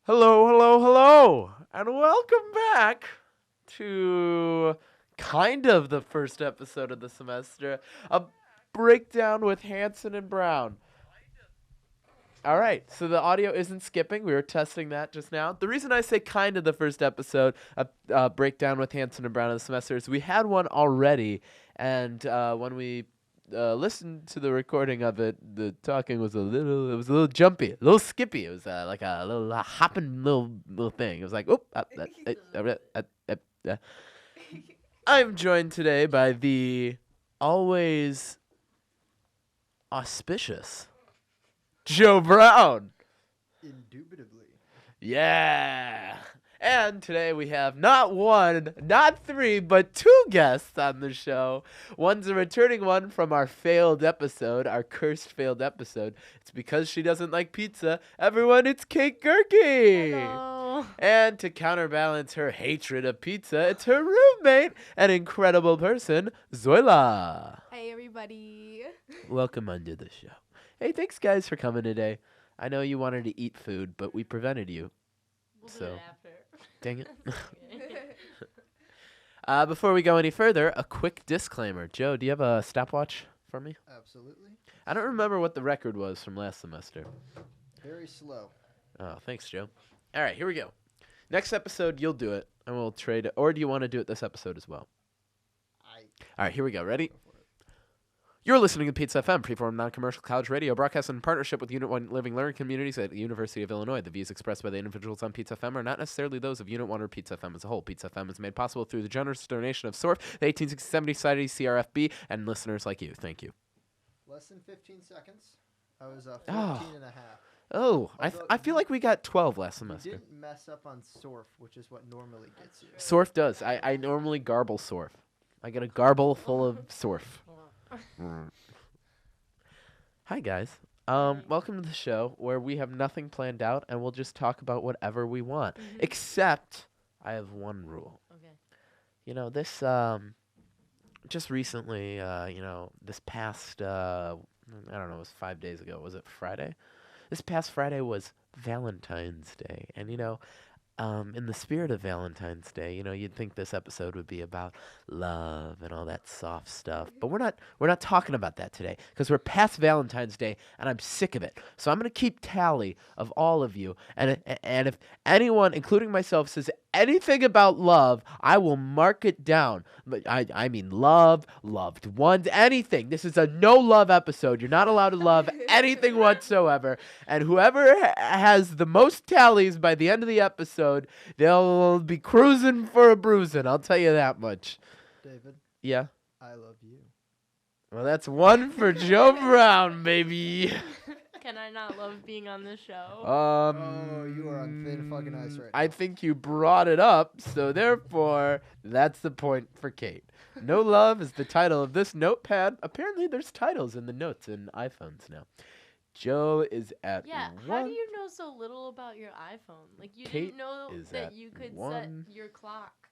Hello, hello, hello, and welcome back to kind of the first episode of the semester, a breakdown with Hansen and Brown. All right, so the audio isn't skipping. We were testing that just now. The reason I say kind of the first episode, a breakdown with Hansen and Brown of the semester, is we had one already, and when we listened to the recording of it, the talking was it was a little jumpy, a little skippy. It was like a little hopping little thing. It was like, I'm joined today by the always auspicious Joe Brown. Indubitably. Yeah. And today we have not one, not three, but two guests on the show. One's a returning one from our failed episode, our cursed failed episode. It's because she doesn't like pizza. Everyone, it's Kate Gerke. Hello. And to counterbalance her hatred of pizza, it's her roommate, an incredible person, Zoila. Hey, everybody. Welcome onto the show. Hey, thanks guys for coming today. I know you wanted to eat food, but we prevented you. We'll do So, it after. Dang it. Okay. Before we go any further, a quick disclaimer. Joe, do you have a stopwatch for me? Absolutely. I don't remember what the record was from last semester. Very slow. Oh, thanks, Joe. All right, here we go. Next episode, you'll do it, and we'll trade it. Or do you want to do it this episode as well? All right, here we go. Ready? Go for it. You're listening to PizzaFM, freeform non-commercial college radio, broadcast in partnership with Unit 1 Living Learning Communities at the University of Illinois. The views expressed by the individuals on PizzaFM are not necessarily those of Unit 1 or PizzaFM as a whole. PizzaFM is made possible through the generous donation of SORF, the 1860 Society, CRFB, and listeners like you. Thank you. Less than 15 seconds. I was 15 Oh. and a half. Oh, Although I feel like we got 12 last You semester. didn't mess up on SORF, which is what normally gets you. SORF does. I normally garble SORF. I get a garble full of SORF. Hi, guys. Welcome to the show where we have nothing planned out and we'll just talk about whatever we want. Except I have one rule. Okay. You know, this just recently, this past I don't know, it was 5 days ago. Was it Friday? This past Friday was Valentine's Day. And in the spirit of Valentine's Day, you'd think this episode would be about love and all that soft stuff. But we're not talking about that today because we're past Valentine's Day and I'm sick of it. So I'm going to keep tally of all of you. And if anyone, including myself, says anything about love, I will mark it down. But I mean love, loved ones, anything. This is a no love episode. You're not allowed to love anything whatsoever. And whoever has the most tallies by the end of the episode, they'll be cruising for a bruising. I'll tell you that much. David, Yeah. I love you. Well, that's one for Joe Brown, baby. Can I not love being on this show? Oh, you are on thin fucking ice right I now. think you brought it up, so therefore, that's the point for Kate. No Love is the title of this notepad. Apparently, there's titles in the notes in iPhones now. Joe is at Yeah. one. How do you know so little about your iPhone? Like you Kate didn't know is that at you could one. set your clock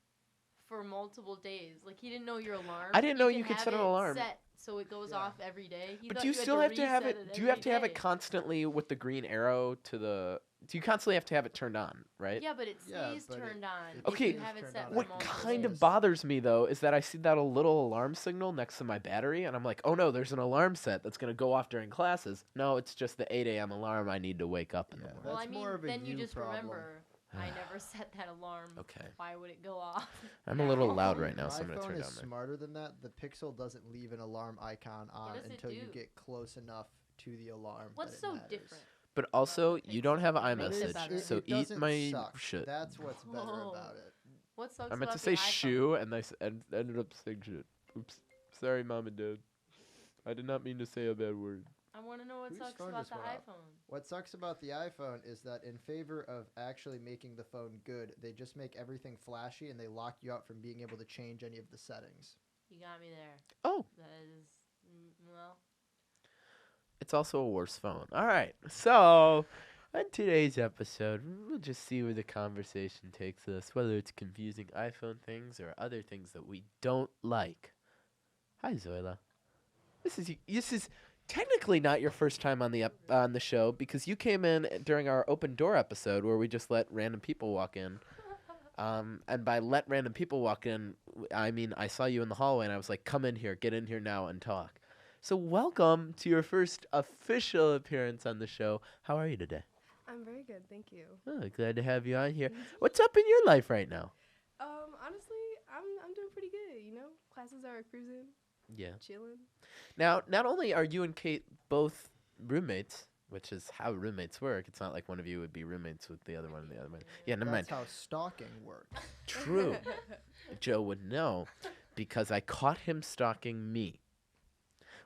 for multiple days. Like he didn't know your alarm. I didn't know you could have set an it alarm. Set so it goes Yeah. off every day. He But thought do you had still have to have reset it? Do you have every to have it day. constantly with the green arrow to the? Do you constantly have to have it turned on, right? Yeah, but it Yeah, stays but turned on. it if Okay, you have it turned set on for What multiple kind of days. bothers me though is that I see that a little alarm signal next to my battery, and I'm like, oh no, there's an alarm set that's gonna go off during classes. No, it's just the 8 a.m. alarm I need to wake up in the Yeah, morning. Well, That's I mean, more of a then you you just problem. remember. I never set that alarm. Okay. Why would it go off? I'm a little now? loud right now, My so I'm gonna phone turn is down my. smarter than that. The Pixel doesn't leave an alarm icon on does it until you do? get close enough to the alarm. What's that it so matters. different? But also, the you don't have Pixel. What makes it iMessage, better? so it eat doesn't my suck. shit. That's what's better Whoa. about it. What sucks I meant about to say the iPhone? shoe, and ended up saying shit. Oops. Sorry, mom and dad. I did not mean to say a bad word. I want to know what Whose sucks phone about just the went off? iPhone. What sucks about the iPhone is that in favor of actually making the phone good, they just make everything flashy and they lock you out from being able to change any of the settings. You got me there. Oh, That is, well, it's also a worse phone. All right, so on today's episode, we'll just see where the conversation takes us, whether it's confusing iPhone things or other things that we don't like. Hi, Zoila. This is technically not your first time on the show because you came in during our open door episode where we just let random people walk in. And by let random people walk in, I mean I saw you in the hallway and I was like, come in here, get in here now and talk. So welcome to your first official appearance on the show. How are you today? I'm very good, thank you. Oh, glad to have you on here. What's up in your life right now? Honestly, I'm doing pretty good. You know, classes are cruising, Yeah. chilling. Now, not only are you and Kate both roommates, which is how roommates work. It's not like one of you would be roommates with the other one and the other one. Yeah, never mind. That's how stalking works. True. Joe would know because I caught him stalking me,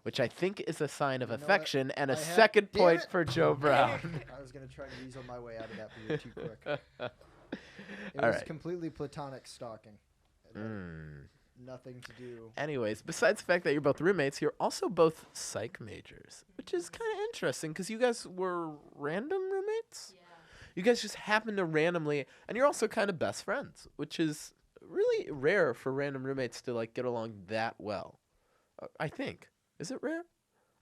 which I think is a sign of You know what? affection and a I have- second Damn point it! for Joe Brown. I was going to try to weasel my way out of that, but you were too quick. It All was right. completely platonic stalking. It had Mm. Nothing to do. Anyways, besides the fact that you're both roommates, you're also both psych majors, which is kind of interesting because you guys were random roommates. Yeah. You guys just happened to randomly, and you're also kind of best friends, which is really rare for random roommates to like get along that well. I think. Is it rare?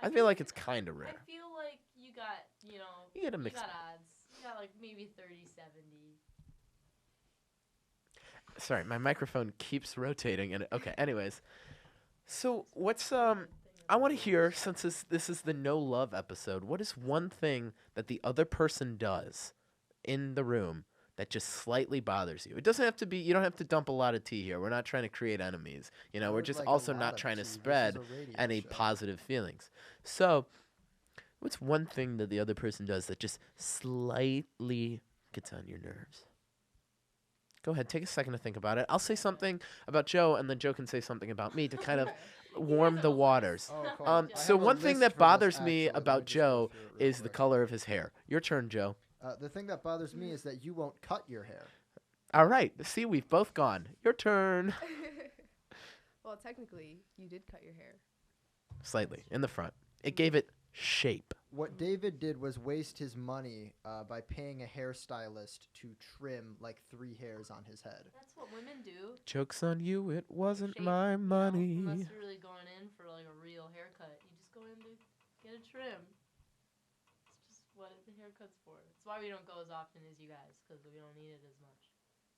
I feel like it's kind of rare. I feel like you got, You get a you mix. got odds. You got like maybe 30-70. Sorry, my microphone keeps rotating. And okay, anyways. So what's I want to hear, since this is the no love episode, what is one thing that the other person does in the room that just slightly bothers you? It doesn't have to be, you don't have to dump a lot of tea here. We're not trying to create enemies. You know, I we're would just like a also lot not of trying to tea. This is spread a radio any show. positive feelings. So, what's one thing that the other person does that just slightly gets on your nerves? Go ahead, take a second to think about it. I'll say something about Joe, and then Joe can say something about me to kind of warm the waters. Oh, cool. Um, I so have a one thing list that for this, bothers me actually. Let about just go Joe through it real is the quick. color of his hair. Your turn, Joe. The thing that bothers me is that you won't cut your hair. All right, see, we've both gone. Your turn. Well, technically, you did cut your hair. Slightly, in the front. It gave it shape. What David did was waste his money by paying a hairstylist to trim like 3 hairs on his head. That's what women do. Joke's on you, it wasn't Shape, my you know, money. unless you're really going in for like a real haircut, you just go in to get a trim. It's just what the haircut's for. That's why we don't go as often as you guys, because we don't need it as much.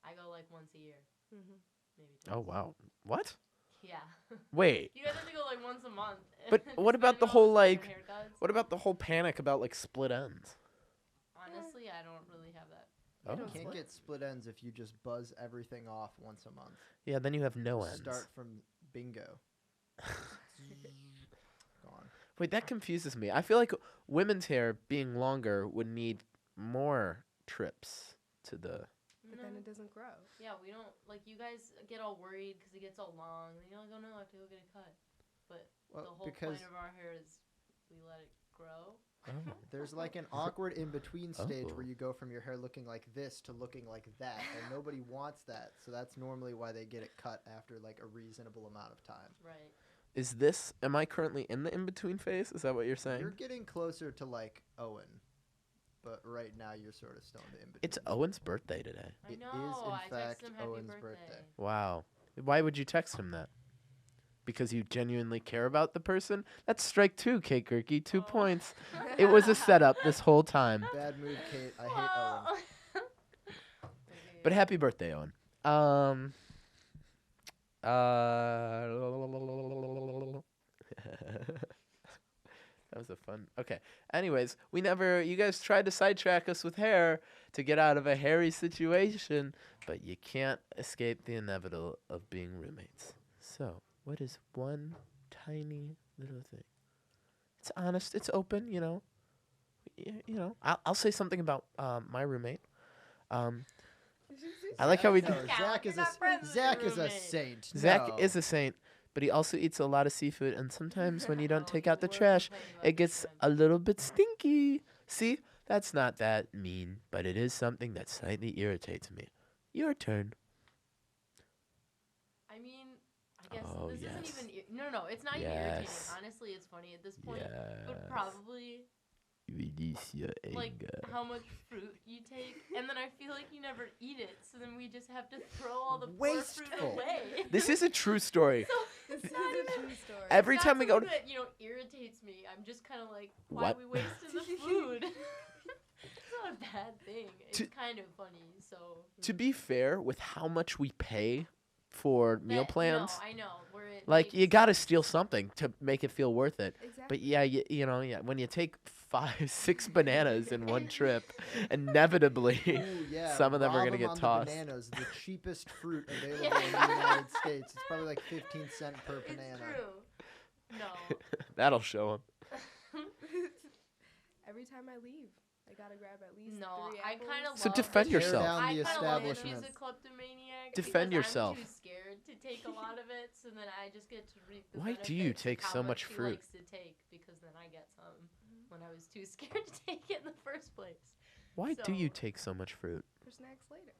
I go like once a year, Mm-hmm. maybe twice. Oh, wow. What? Yeah. Wait. You guys have to go like once a month. But what about the Depending whole, on like, your haircuts. What about the whole panic about, like, split ends? Honestly, I don't really have that. Oh. don't Can't split. get split ends if you just buzz everything off once a month. Yeah, then you have no ends. Start from bingo. Gone. Wait, that confuses me. I feel like women's hair being longer would need more trips to the... But then it doesn't grow. Yeah, we don't like you guys get all worried because it gets all long. And you're like, oh no, I have to go get it cut. But Well, the whole because point of our hair is we let it grow. Oh. there's like an awkward in-between stage Oh. where you go from your hair looking like this to looking like that, and nobody wants that. So that's normally why they get it cut after like a reasonable amount of time. Right. Is this... Am I currently in the in-between phase? Is that what you're saying? You're getting closer to like Owen, but right now you're sort of still in the in-between. It's Owen's birthday today. I It know. is, in I fact, texted him happy Owen's birthday. birthday. Wow. Why would you text him that? Because you genuinely care about the person? That's strike 2, Kate Gerke. 2 Oh. points. It was a setup this whole time. Bad mood, Kate. I hate Well, Owen. But happy birthday, Owen. That was a fun. Okay. Anyways, you guys tried to sidetrack us with hair to get out of a hairy situation, but you can't escape the inevitable of being roommates. So, what is one tiny little thing? It's honest. It's open. You know. I'll say something about my roommate. I like how we No, do. Zach You're is not friends with your Zach is a roommate. saint. Zach No. is a saint, but he also eats a lot of seafood, and sometimes when you don't Oh, take you out the were trash, complaining about it the gets shrimp. a little bit stinky. See, that's not that mean, but it is something that slightly irritates me. Your turn. I mean, I guess Oh, this yes. isn't even. No, it's not even irritating. Yes. Honestly, it's funny at this point. Yes. But probably Release your like anger. how much fruit you take, and then I feel like you never eat it, so then we just have to throw all the poor fruit Wasteful. away. This is a true story. So This is a true story. Every It's time not we go something to that, irritates me. I'm just kind of like, why What? are we wasting the food? It's not a bad thing. It's kind of funny. So to be fair, with how much we pay for meal plans, No, I know. like you got to steal something to make it feel worth it. Exactly. But yeah, when you take 5, 6 bananas in one trip, inevitably Ooh, yeah, some of them are rob gonna 'em get on tossed. The bananas, the cheapest fruit available in the United States. It's probably like 15 cents per banana. It's true. No. That'll show them. Every time I leave, I gotta grab at least No, 3 I apples. kind of So love defend that Tear yourself. down I the kind of love that she's establishment. a kleptomaniac. Defend because yourself. I'm too scared to take a lot of it, so then I just get to reap the Why do you benefits of take how so much she fruit? likes to take, because then I get some when I was too scared to take it in the first place. Why do you So- take so much fruit? For snacks later.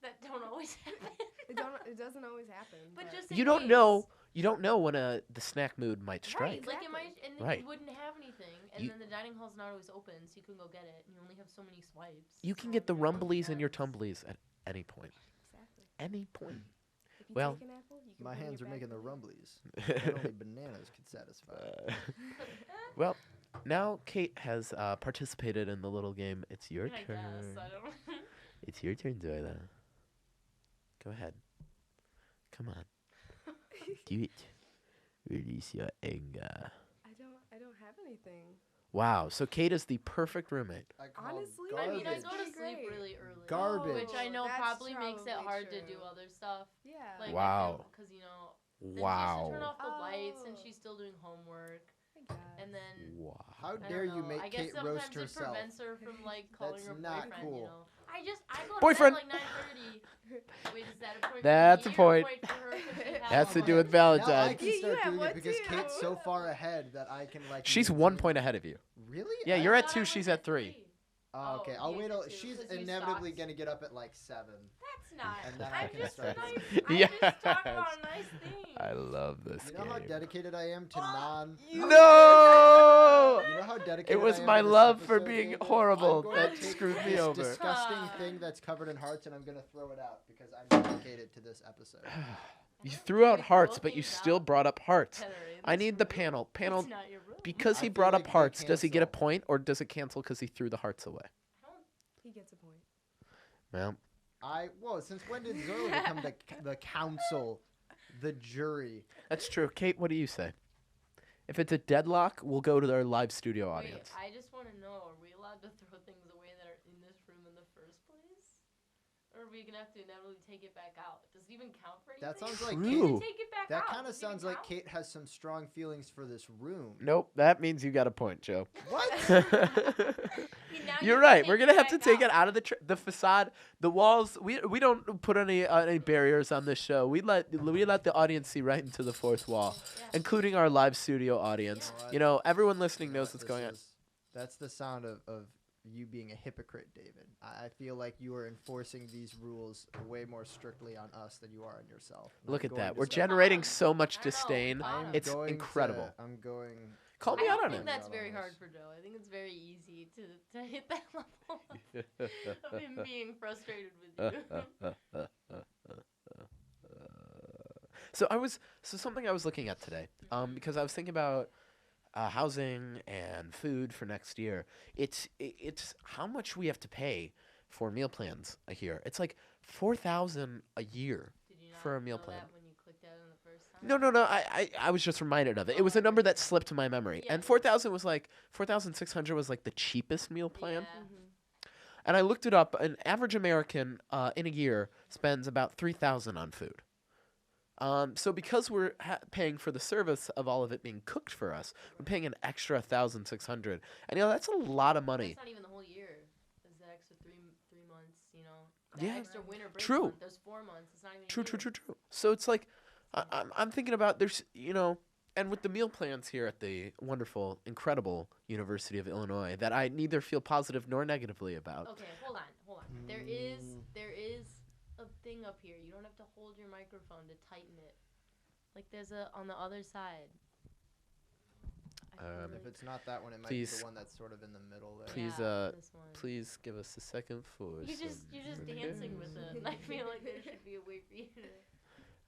That don't always happen. It doesn't always happen. But just You in don't case. know. You don't know when the snack mood might strike. Right, like it might, and Right. you wouldn't have anything, and You- then the dining hall's not always open, so you can go get it, and you only have so many swipes. You can so get the it really rumblies and your depends. tumblies at any point. Exactly. Any point. If you Well- take an apple, you can My put it in hands your are making the bag. rumblies. That only bananas could satisfy. Well, now Kate has participated in the little game. It's your I turn. guess, I don't. It's your turn, Zoila. Go ahead. Come on. Do it. Release your anger. I don't have anything. Wow. So Kate is the perfect roommate. I call Honestly, I mean, I garbage. go to Pretty sleep great. really early. Garbage. Which I know that's probably makes it probably hard to do true. other stuff. Yeah. Like, Wow. Because, then she has to turn Wow. off the lights, and Oh. she's still doing homework. I guess. And then, Wow. How I dare don't you know, make I guess Kate sometimes roast it herself? prevents her from, like, calling That's her not boyfriend, cool. you know. I go Boyfriend. to bed like 9:30. Wait, is that a point That's for a me or point. point for her 'cause she has Has to one? do with Now I Valentine's. can You start have doing one it because too. Kate's so far ahead that I can like. She's 1 maintain- point ahead of you. Really? Yeah, I- you're I at thought 2, I was she's at 3. Oh, okay, Oh, I'll you wait. did Till too, she's 'cause you inevitably stopped. gonna get up at like 7. That's not. And then I'm I can just start nice. doing I'm just talking about Yes. nice things. I love this You know how game. dedicated I am to non. No! You know how dedicated It was I am my to this love for episode, being David? horrible I'm going that to take screwed me this over. disgusting thing that's covered in hearts, and I'm gonna throw it out because I'm dedicated to this episode. You threw out We hearts, throw but you things still out brought up hearts. that are in I this need the room. panel. Panel, It's not your room. because I he feel brought like up they hearts, does he get a cancel. point or does it cancel because he threw the hearts away? He gets a point. Well, Since when did Zoila become the council, the jury? that's true. Kate, what do you say? If it's a deadlock, we'll go to our live studio Wait, audience. I just want to know: are we allowed to throw things away that are in this room in the first place, or are we gonna have to inevitably take it back out? Does it even count for anything? That sounds like True. You Kate. can take it back That out. kind of Does it even sounds like count? Kate has some strong feelings for this room. Nope, that means you got a point, Joe. What? Now You're you right. can We're take gonna have to back take it out of the facade, the walls. We don't put any barriers on this show. We let the audience see right into the fourth wall, Yeah. including our live studio audience. Yeah. You know, everyone listening You know knows what what's this going on. is? That's the sound of you being a hypocrite, David. I feel like you are enforcing these rules way more strictly on us than you are on yourself. And Look I'm at going that. to We're start- generating so much I know, disdain. I I'm know. It's going to- incredible. I'm going. Call me I out don't on think it. that's very hard for Joe. I think it's very easy to hit that level of him being frustrated with you. So something I was looking at today, because I was thinking about housing and food for next year. It's how much we have to pay for meal plans a year. It's like $4,000 a year. Did you not For a meal know plan. that when you clicked out on the first time? No. I was just reminded of it. It was a number that slipped my memory, Yeah, and yeah. 4,000 was like 4,600 was like the cheapest meal plan. Yeah. And I looked it up. An average American in a year spends about 3,000 on food. So because we're paying for the service of all of it being cooked for us, we're paying an extra 1,600, and that's a lot of money. That's not even the whole year. There's the extra three months, Yeah. extra winter break True. month. There's 4 months. It's not even a True. year. So it's like I'm thinking about there's and with the meal plans here at the wonderful, incredible University of Illinois that I neither feel positive nor negatively about. Okay, hold on. There is a thing up here. You don't have to hold your microphone to tighten it. Like there's on the other side. I feel If like- it's not that one, it might Please. be the one that's sort of in the middle there. Please, this one. Please give us a second for You're just dancing with it. And I feel like there should be a way for you to.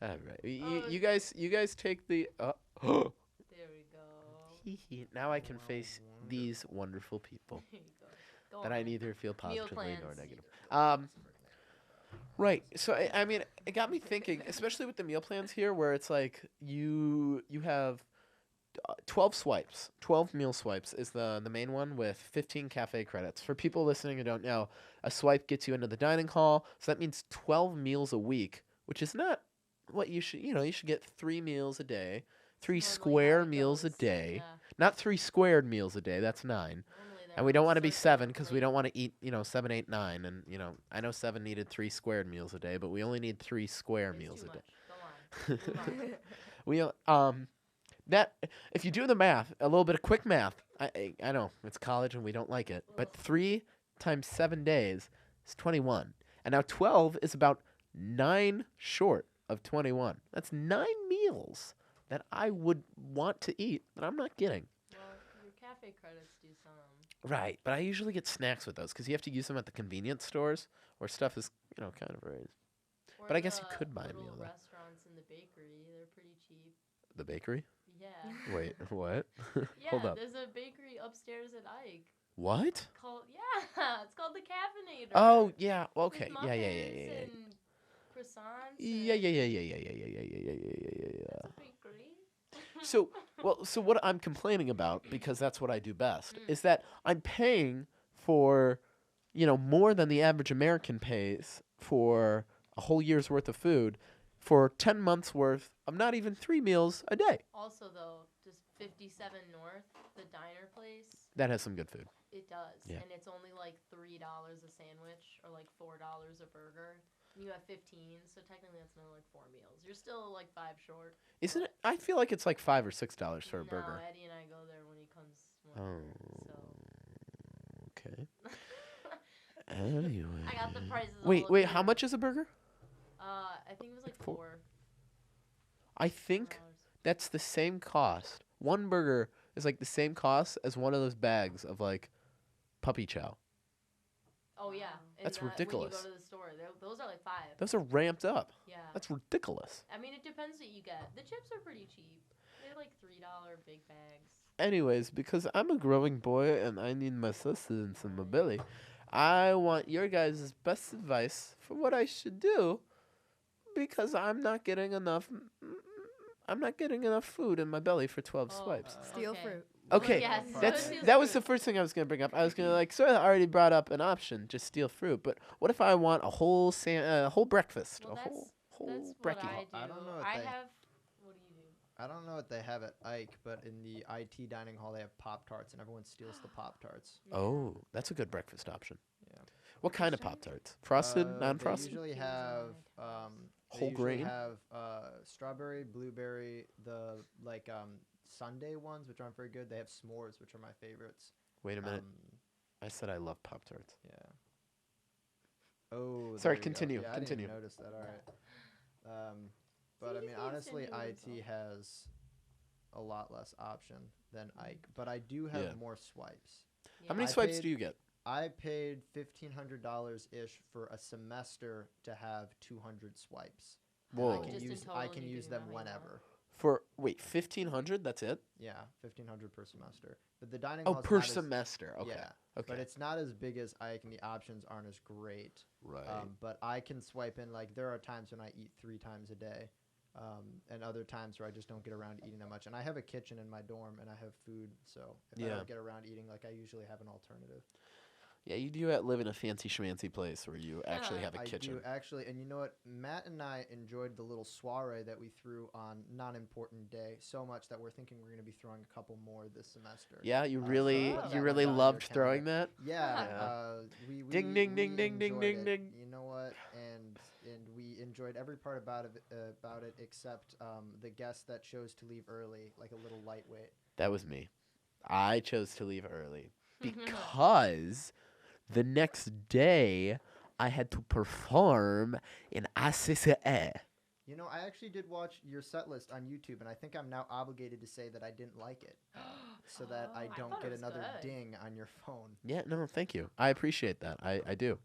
All right. Oh, You guys take the. There we go. Now I can face these wonderful people There you go. Go that on. I neither feel Meal positively nor plans. negative. Right. So I mean, it got me thinking, especially with the meal plans here, where it's like you have 12 swipes. 12 meal swipes is the main one with 15 cafe credits. For people listening who don't know, a swipe gets you into the dining hall, so that means 12 meals a week, which is not what you should, you should get 3 meals a day, 3 Normally how square it meals a goes. day. Yeah. Not 3 squared meals a day, that's 9. Normally they're And we on don't a want to be circular 7 because we plate. don't want to eat, 7, 8, 9. And, I know 7 needed 3 squared meals a day, but we only need 3 square It's meals too a day. much. Go on. Move on. We that if you do the math, a little bit of quick math. I know it's college and we don't like it, but 3 times 7 days is 21, and now 12 is about 9 short of 21. That's 9 meals that I would want to eat that I'm not getting. Well, your cafe credits do some. Right, but I usually get snacks with those because you have to use them at the convenience stores where stuff is kind of raised. Or But I guess you the could buy a little meal, though. restaurants in the bakery, they're pretty cheap. The bakery? Yeah. Wait, what? Yeah, Hold up. there's a bakery upstairs at Ike What? it's called it's called the Caffeinator. Oh yeah. With Okay. Yeah. Yeah. Yeah. muffins Yeah. and croissants. Yeah. and Yeah. Yeah. Yeah. Yeah. Yeah. Yeah. Yeah. Yeah. Yeah. Yeah. That's a bakery. So, so what I'm complaining about, because that's what I do best, Mm. is that I'm paying for, more than the average American pays for a whole year's worth of food for 10 months worth of not even 3 meals a day. Also, though, just 57 North, the diner place, That has some good food. it does. Yeah. And it's only like $3 a sandwich or like $4 a burger. And you have 15, so technically that's another like 4 meals. You're still like 5 short. Isn't it? I feel like it's like $5 or $6 for a no, burger. Eddie and I go there when he comes. Oh. Okay. Anyway. I got the prices. Wait, all wait. up How here. much is a burger? I think it was like Four- 4. I think that's the same cost. One burger is like the same cost as one of those bags of like puppy chow. Oh yeah, and That's when ridiculous. you go to the store, those are like 5. Those are ramped up. Yeah. That's ridiculous. I mean, it depends what you get. The chips are pretty cheap. They're like $3 big bags. Anyways, because I'm a growing boy and I need my sustenance and my belly, I want your guys' best advice for what I should do because I'm not getting enough. I'm not getting enough food in my belly for 12 swipes. Steal Okay. fruit. Okay, Yes, that was the first thing I was gonna bring up. I was gonna sort of already brought up an option, just steal fruit. But what if I want a whole whole breakfast, Well, a whole That's what brekkie? I do. I don't know what I they- have. What do you do? I don't know what they have at Ike, but in the IT dining hall they have Pop Tarts, and everyone steals the Pop Tarts. Oh, that's a good breakfast option. Yeah. What kind of Pop Tarts? Frosted, non-frosted? They usually have Whole grain? Have strawberry, blueberry, the sundae ones, which aren't very good. They have s'mores, which are my favorites. Wait a minute. Um, I said I love Pop Tarts. yeah. Oh. Sorry, there you go. continue, Yeah, continue. I didn't notice that. All right. But See, I you mean, can honestly, insinuate IT something. has a lot less option than Ike, but I do have Yeah. more swipes. How many I swipes paid- do you get? I paid $1,500 ish for a semester to have 200 swipes. Whoa. I can Just in use total, I you can can use do them how you want. whenever. For 1,500? That's it? Yeah, 1,500 per semester. But the dining Oh, hall is per not as- semester. Okay. Yeah, Okay. but it's not as big as Ike, and the options aren't as great. right. But I can swipe in. Like there are times when I eat 3 times a day, and other times where I just don't get around to eating that much. And I have a kitchen in my dorm, and I have food, so if I Yeah. don't get around eating, like I usually have an alternative. Yeah, you do live in a fancy schmancy place where you actually have a I kitchen. do actually, and you know what? Matt and I enjoyed the little soiree that we threw on non-important day so much that we're thinking we're going to be throwing a couple more this semester. Yeah, you so really, put that you one really down on your loved throwing calendar. that. Yeah. Yeah. We Ding, ding, ding, we ding, ding, enjoyed ding, it. ding. You know what? And we enjoyed every part about it except the guest that chose to leave early, like a little lightweight. That was me. I chose to leave early because the next day I had to perform in ACCE. You know, I actually did watch your set list on YouTube, and I think I'm now obligated to say that I didn't like it, so that I Oh, I don't thought it get was another good. ding on your phone. Yeah, no, thank you. I appreciate that. I do.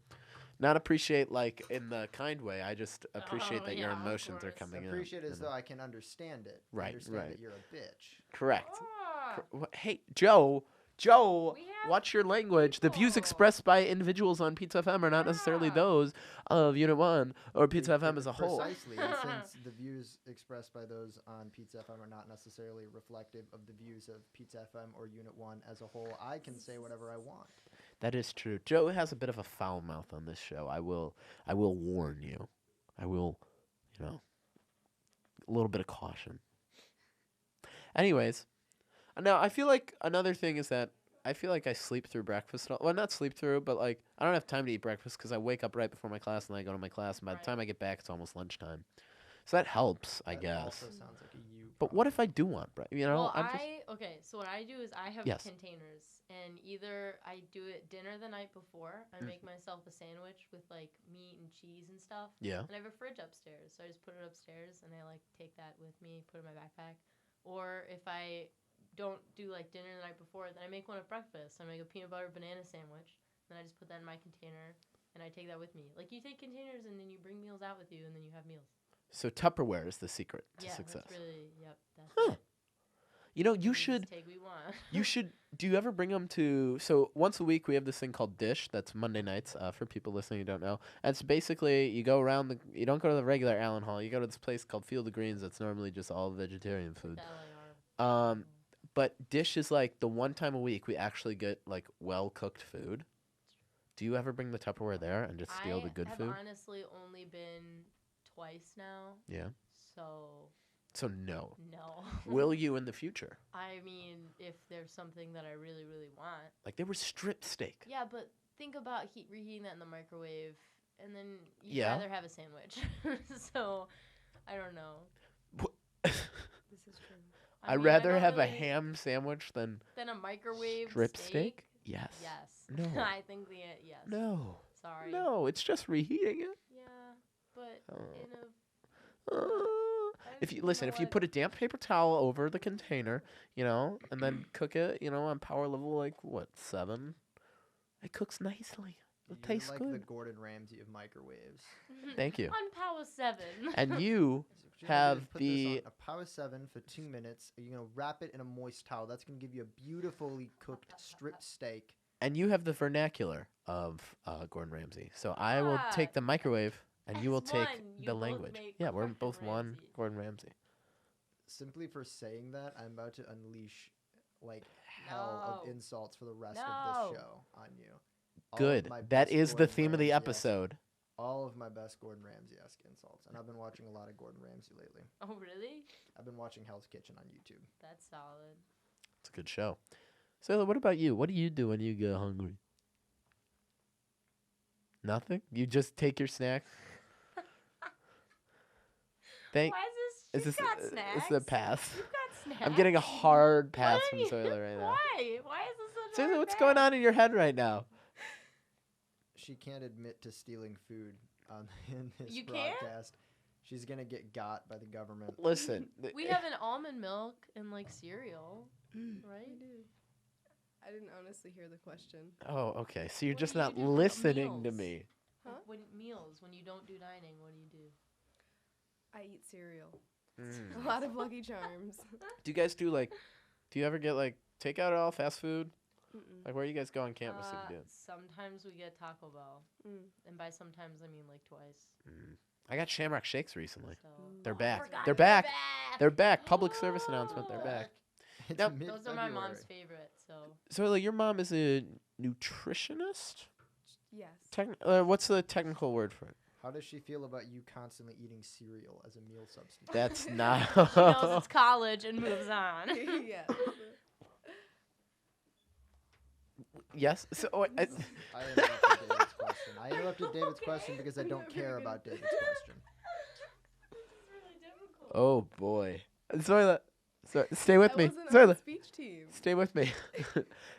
Not appreciate like in the kind way. I just appreciate Oh, that your yeah, of emotions are course. coming out. Appreciate you as know. though I can understand it. Right, Understand right. that you're a bitch. Correct. Ah, Hey, Joe, we have watch your language. The views people. expressed by individuals on Pizza FM are not necessarily Yeah. those of Unit 1 or Pizza FM as a whole. Precisely. And since the views expressed by those on Pizza FM are not necessarily reflective of the views of Pizza FM or Unit 1 as a whole, I can say whatever I want. That is true. Joe has a bit of a foul mouth on this show. I will warn you. I will, a little bit of caution. Anyways, now I feel like another thing is that I feel like I sleep through breakfast. Well, not sleep through, but like I don't have time to eat breakfast because I wake up right before my class and then I go to my class. And by the Right. time I get back, it's almost lunchtime. So that helps, I That guess. also sounds like a you But what if I do want breakfast? Well, I'm just okay, so what I do is I have Yes. containers, and either I do it dinner the night before. I Mm. make myself a sandwich with like meat and cheese and stuff. yeah. And I have a fridge upstairs, so I just put it upstairs, and I like take that with me, put it in my backpack. Or if I don't do like dinner the night before, then I make one at breakfast. I make a peanut butter banana sandwich, then I just put that in my container, and I take that with me. Like you take containers, and then you bring meals out with you, and then you have meals. So Tupperware is the secret to Yeah, success. that's really That's Huh. it. You We should just take what we want. You should. Do you ever bring them to? So once a week we have this thing called Dish. That's Monday nights. For people listening who don't know, and it's basically you go around the. You don't go to the regular Allen Hall. You go to this place called Field of Greens. That's normally just all vegetarian food. That, like, our- But Dish is like the one time a week we actually get like well cooked food. Do you ever bring the Tupperware there and just steal the good I food? have honestly only been twice now, Yeah. so So no. no. Will you in the future? I mean, if there's something that I really, really want. Like there was strip steak. Yeah, but think about reheating that in the microwave, and then you'd Yeah. rather have a sandwich. So, I don't know. This is true. I I'd mean, I rather don't have a really- ham sandwich than than a microwave strip steak. Yes. Yes. No. I think yes. No. Sorry. No, it's just reheating it. Yeah, but Oh. in a If you know listen, if you what? put a damp paper towel over the container, and then cook it, on power level like what 7, it cooks nicely. It You're tastes like good. the Gordon Ramsay of microwaves. Thank you. On Power 7. And you So what you're gonna do have is put the this on a Power 7 for 2 minutes. You're gonna wrap it in a moist towel. That's gonna give you a beautifully cooked strip steak. the vernacular of Gordon Ramsay. So I will Ah, take the microwave, and you will as take one, you the both language. make Yeah, we're Gordon both one Ramsay. Gordon Ramsay. Simply for saying that, I'm about to unleash like hell of No. insults for the rest of No. this show on you. All of Good. my That best is the Gordon theme of the Ramsay-esque- episode. All of my best Gordon Ramsay-esque insults, and I've been watching a lot of Gordon Ramsay lately. Oh, really? I've been watching Hell's Kitchen on YouTube. That's solid. It's a good show. So, what about you? What do you do when you get hungry? Nothing? You just take your snack? Thank. Why Is is this got is snacks? this a pass? You've got snacks. I'm getting a hard What pass are from you- Zoila right now. Why? Why is this such a Zoila, hard what's pass? going on in your head right now? She can't admit to stealing food in this You can't? broadcast. She's gonna get got by the government. Listen. We have an almond milk and like cereal, right? We do. I didn't honestly hear the question. Oh, okay. So you're What just do you not do for listening to meals? me. Huh? When you don't do dining, what do you do? I eat cereal. Mm. A lot of Lucky Charms. Do you guys do you ever get takeout at all, fast food? Mm-mm. Like where you guys go on campus if you do? Sometimes we get Taco Bell, Mm. and by sometimes I mean like twice. I got Shamrock Shakes recently. So. They're Oh, I back. forgot They're back. back. They're back. Public service announcement. They're back. It's Now- Those are my mom's mid-February. favorite. So Zoila, your mom is a nutritionist? Yes. What's the technical word for it? How does she feel about you constantly eating cereal as a meal substitute? That's not. she knows it's college and moves on. yeah. Yes. So I interrupted David's question. I interrupted David's question because I don't care about David's question. Oh boy, Zoila, stay with I me, wasn't on the Zoila, speech team. stay with me.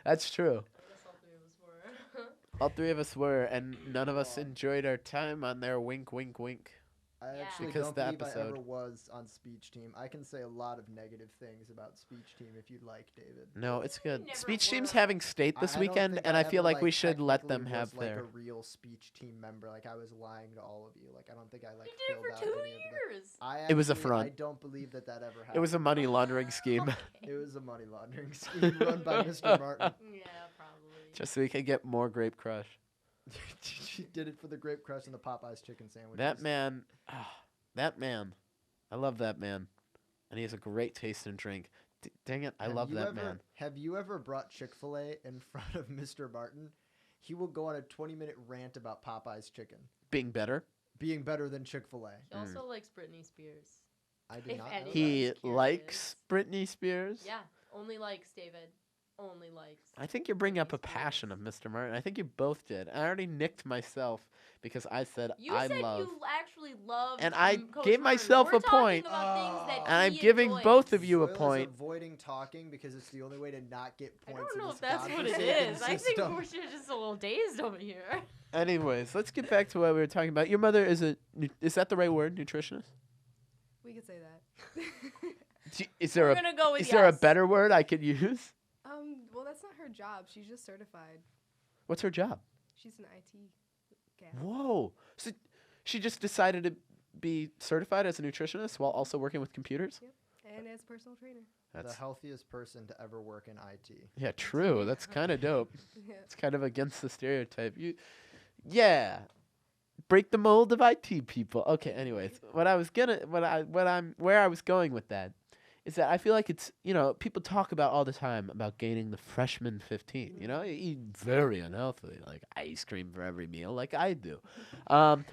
That's true. I guess all three of us were. All 3 of us were, and none of us enjoyed our time on there. Wink, wink, wink. I Yeah. actually Because don't the believe I ever episode- was on speech team. I can say a lot of negative things about speech team if you'd like, David. No, it's good. never Speech team's were. having state this I don't weekend, think and I feel ever, like we should let them technically have was, like their. a real speech team member. Like I was lying to all of you. Like I don't think I like You did it filled for out 2 any of the. years. It was a I front. don't believe that ever happened. It was a money laundering scheme, It was a money laundering scheme run by Mr. Martin. Yeah, probably. just so we could get more Grape Crush. She did it for the grape crush and the Popeyes chicken sandwich. That man, that man, I love that man, and he has a great taste in drink. Dang it, I love that man. Have you ever brought Chick-fil-A in front of Mr. Martin? He will go on a 20-minute rant about Popeyes chicken Being better, being better than Chick-fil-A. He also likes Britney Spears. I did If not any- know he Curious. likes Britney Spears. Yeah, only likes David. Only likes. I think you're bringing up a Britney Spears. passion of Mr. Martin. I think you both did. I already nicked myself because I said You I said love. you actually love. And I Coach gave Martin. myself We're a point. talking about things that And I'm he giving enjoys. both of you a Zoila's point. avoiding talking because it's the only way to not get I points. don't know in if this that's what it godforsaken is. I think system. we're just a little dazed over here. Anyways, let's get back to what we were talking about. Your mother is is that the right word, nutritionist? We could say that. Is there We're a gonna go with is there a yes. better word I could use? Well, that's not her job. She's just certified. What's her job? She's an IT gal. Whoa. So she just decided to be certified as a nutritionist while also working with computers? And as personal trainer. The That's healthiest person to ever work in IT. yeah, true. That's kind of dope. Yeah. It's kind of against the stereotype. Yeah. Break the mold of IT people. Okay, anyways, where I was going with that is that I feel like it's, people talk about all the time about gaining the freshman 15. You eat very unhealthily, like ice cream for every meal, like I do.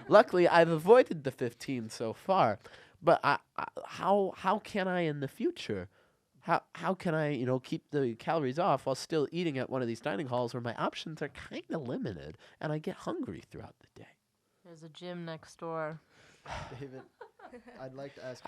Luckily, I've avoided the 15 so far, but how can I in the future? How can I keep the calories off while still eating at one of these dining halls where my options are kind of limited and I get hungry throughout the day? There's a gym next door. David, I'd like to ask.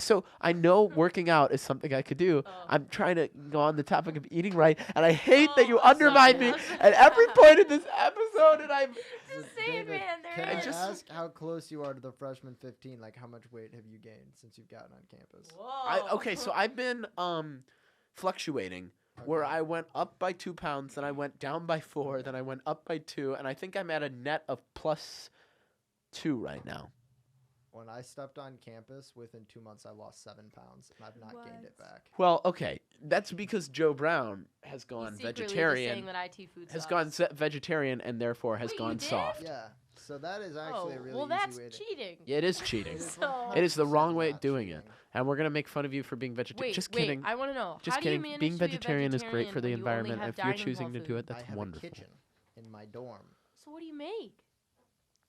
So I know working out is something I could do. Oh. I'm trying to go on the topic of eating right, and I hate that you Oh, undermine me sorry. at every point in this episode. And I'm Just saying, David, man. There Can it I is. just- ask how close you are to the freshman 15? Like, how much weight have you gained since you've gotten on campus? Whoa. okay. So I've been fluctuating. Where Okay. I went up by 2 pounds, then I went down by 4, then I went up by 2, and I think I'm at a net of +2 right now. When I stepped on campus, within 2 months, I lost 7 pounds, and I've not gained it What? back. Well, okay, that's because Joe Brown has He's gone secretly just vegetarian, saying that IT food has sucks. gone vegetarian, and therefore has Wait, you gone did? soft. Yeah, so that is actually a really well, easy that's way to. cheating. Yeah, it is cheating. It is So- It is the wrong 100% way of not doing it. cheating. And we're gonna make fun of you for being vegetarian. Wait, Just wait, kidding. I want to know. Just how kidding. Do you manage Being to be a vegetarian is great for the when you only environment. have If you're dining choosing hall to food? do it, I that's have wonderful. a kitchen in my dorm. So what do you make?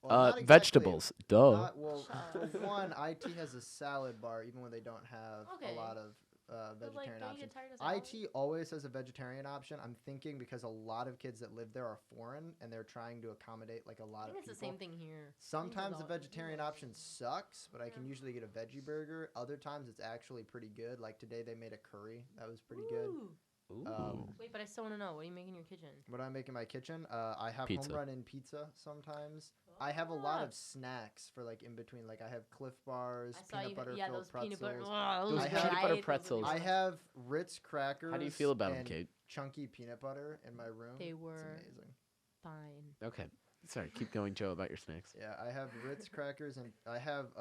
Well, not exactly- Vegetables. Duh. Well, Shut for one, IT has a salad bar, even when they don't have Okay. a lot of But, like, vegetarian don't you options. get tired of salad? IT always has a vegetarian option. I'm thinking because a lot of kids that live there are foreign, and they're trying to accommodate like a I lot think of it's the people. same thing here. Sometimes the all- vegetarian option sucks, but I can Yeah. usually get a veggie burger. Other times it's actually pretty good. Like today they made a curry that was pretty good. Ooh. Ooh. Wait, but I still want to know. What do you make in your kitchen? What I make in my kitchen, I have Pizza. home run in pizza sometimes. I have a lot Ah. of snacks for like in between. Like I have Cliff Bars, I saw peanut you. butter Yeah, filled those peanut butter. pretzels. Oh, Those I peanut have- butter I hate those pretzels. little I ones. have Ritz crackers. How do you feel about them, and Kate? chunky peanut butter in my room. They It's were- amazing. Fine. Okay. Sorry. Keep going, Joe, about your snacks. Yeah, I have Ritz crackers, and I have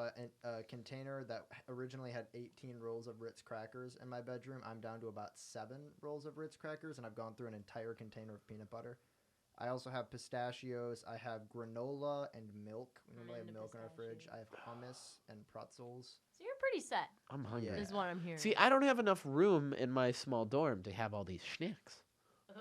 a container that originally had 18 rolls of Ritz crackers in my bedroom. I'm down to about 7 rolls of Ritz crackers, and I've gone through an entire container of peanut butter. I also have pistachios. I have granola and milk. We I'm normally have into milk in our fridge. pistachios. I have hummus and pretzels. So you're pretty set. I'm hungry. Yeah. Is what I'm hearing. See, I don't have enough room in my small dorm to have all these snacks.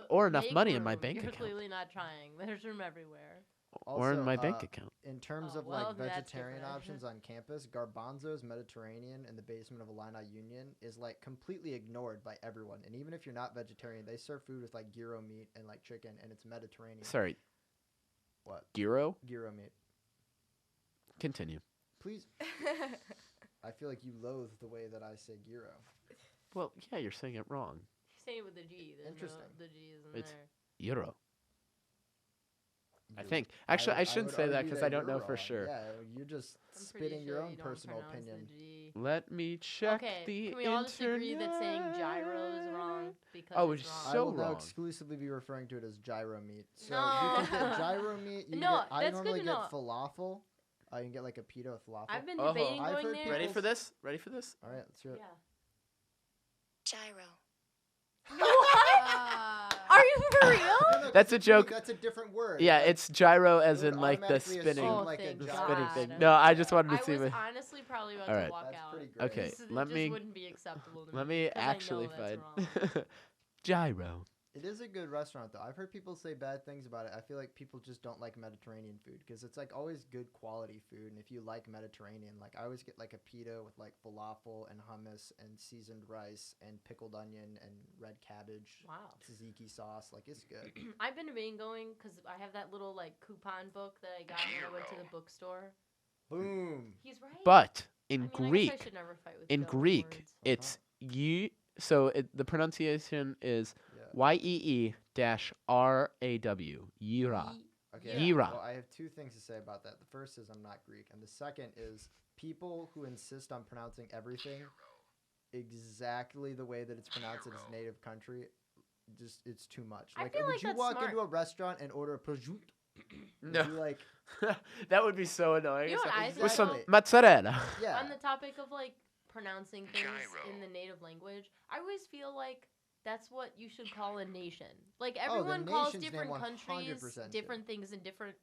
or enough Make money in my room. bank You're account. clearly not trying. There's room everywhere. Or in Also, my bank account. In terms Oh, of well, like that's vegetarian different. options on campus, Garbanzo's Mediterranean in the basement of Illini Union is like completely ignored by everyone. And even if you're not vegetarian, they serve food with like gyro meat and like chicken, and it's Mediterranean. Sorry. What? Gyro? Gyro meat. Continue. Please. I feel like you loathe the way that I say gyro. Well, yeah, you're saying it wrong. Say it with the G. There's Interesting. No, the G isn't It's- there. Gyro. I You- think. Actually, I would shouldn't would say that argue because I don't you're know for wrong. sure. Yeah, you're just I'm pretty spitting your sure own you don't personal pronounce the opinion. G. Let me check Okay, the can we all just agree that saying gyro is internet. wrong because Oh, it's it's wrong? I so will now wrong. exclusively be referring to it as gyro meat. So No. you can get gyro meat. You can No, get, I that's good normally to get know. falafel. You can get like a pita with falafel. I've been Uh-huh. debating I've going heard there. people- Ready for this? Ready for this? All right, let's hear it. Yeah. Gyro. Are you for real? No, 'cause That's a it's unique, joke. That's a different word. Yeah, Like, it's gyro as it would in like the automatically assume spinning, Oh, like a thank the gyro. spinning God. thing. No, I just wanted I to see. was what- honestly probably about Alright. to walk That's out. pretty great. Okay, It let just me wouldn't be acceptable to let me. me 'cause I know actually that's find wrong. gyro. It is a good restaurant though. I've heard people say bad things about it. I feel like people just don't like Mediterranean food because it's like always good quality food. And if you like Mediterranean, like I always get like a pita with like falafel and hummus and seasoned rice and pickled onion and red cabbage, Wow. tzatziki sauce. Like it's good. I've been debating going because I have that little like coupon book that I got when I went to the bookstore. Boom. He's right. But in I mean, I guess I Greek, should never fight with in you on Greek, words. it's ye. So the pronunciation is Yeah. YEE-RAW. Yira. Okay. Yira. Well, I have two things to say about that. The first is I'm not Greek, and the second is people who insist on pronouncing everything exactly the way that it's pronounced in its native country. Just it's too much. I Like, feel would like you that's walk smart. into a restaurant and order a prosciutto? No. Would you like, That would be so annoying. You know what I With some Exactly. mozzarella. yeah. On the topic of like pronouncing things in the native language, I always feel like that's what you should call a nation. Like the everyone calls nation's different name countries 100% different things in different,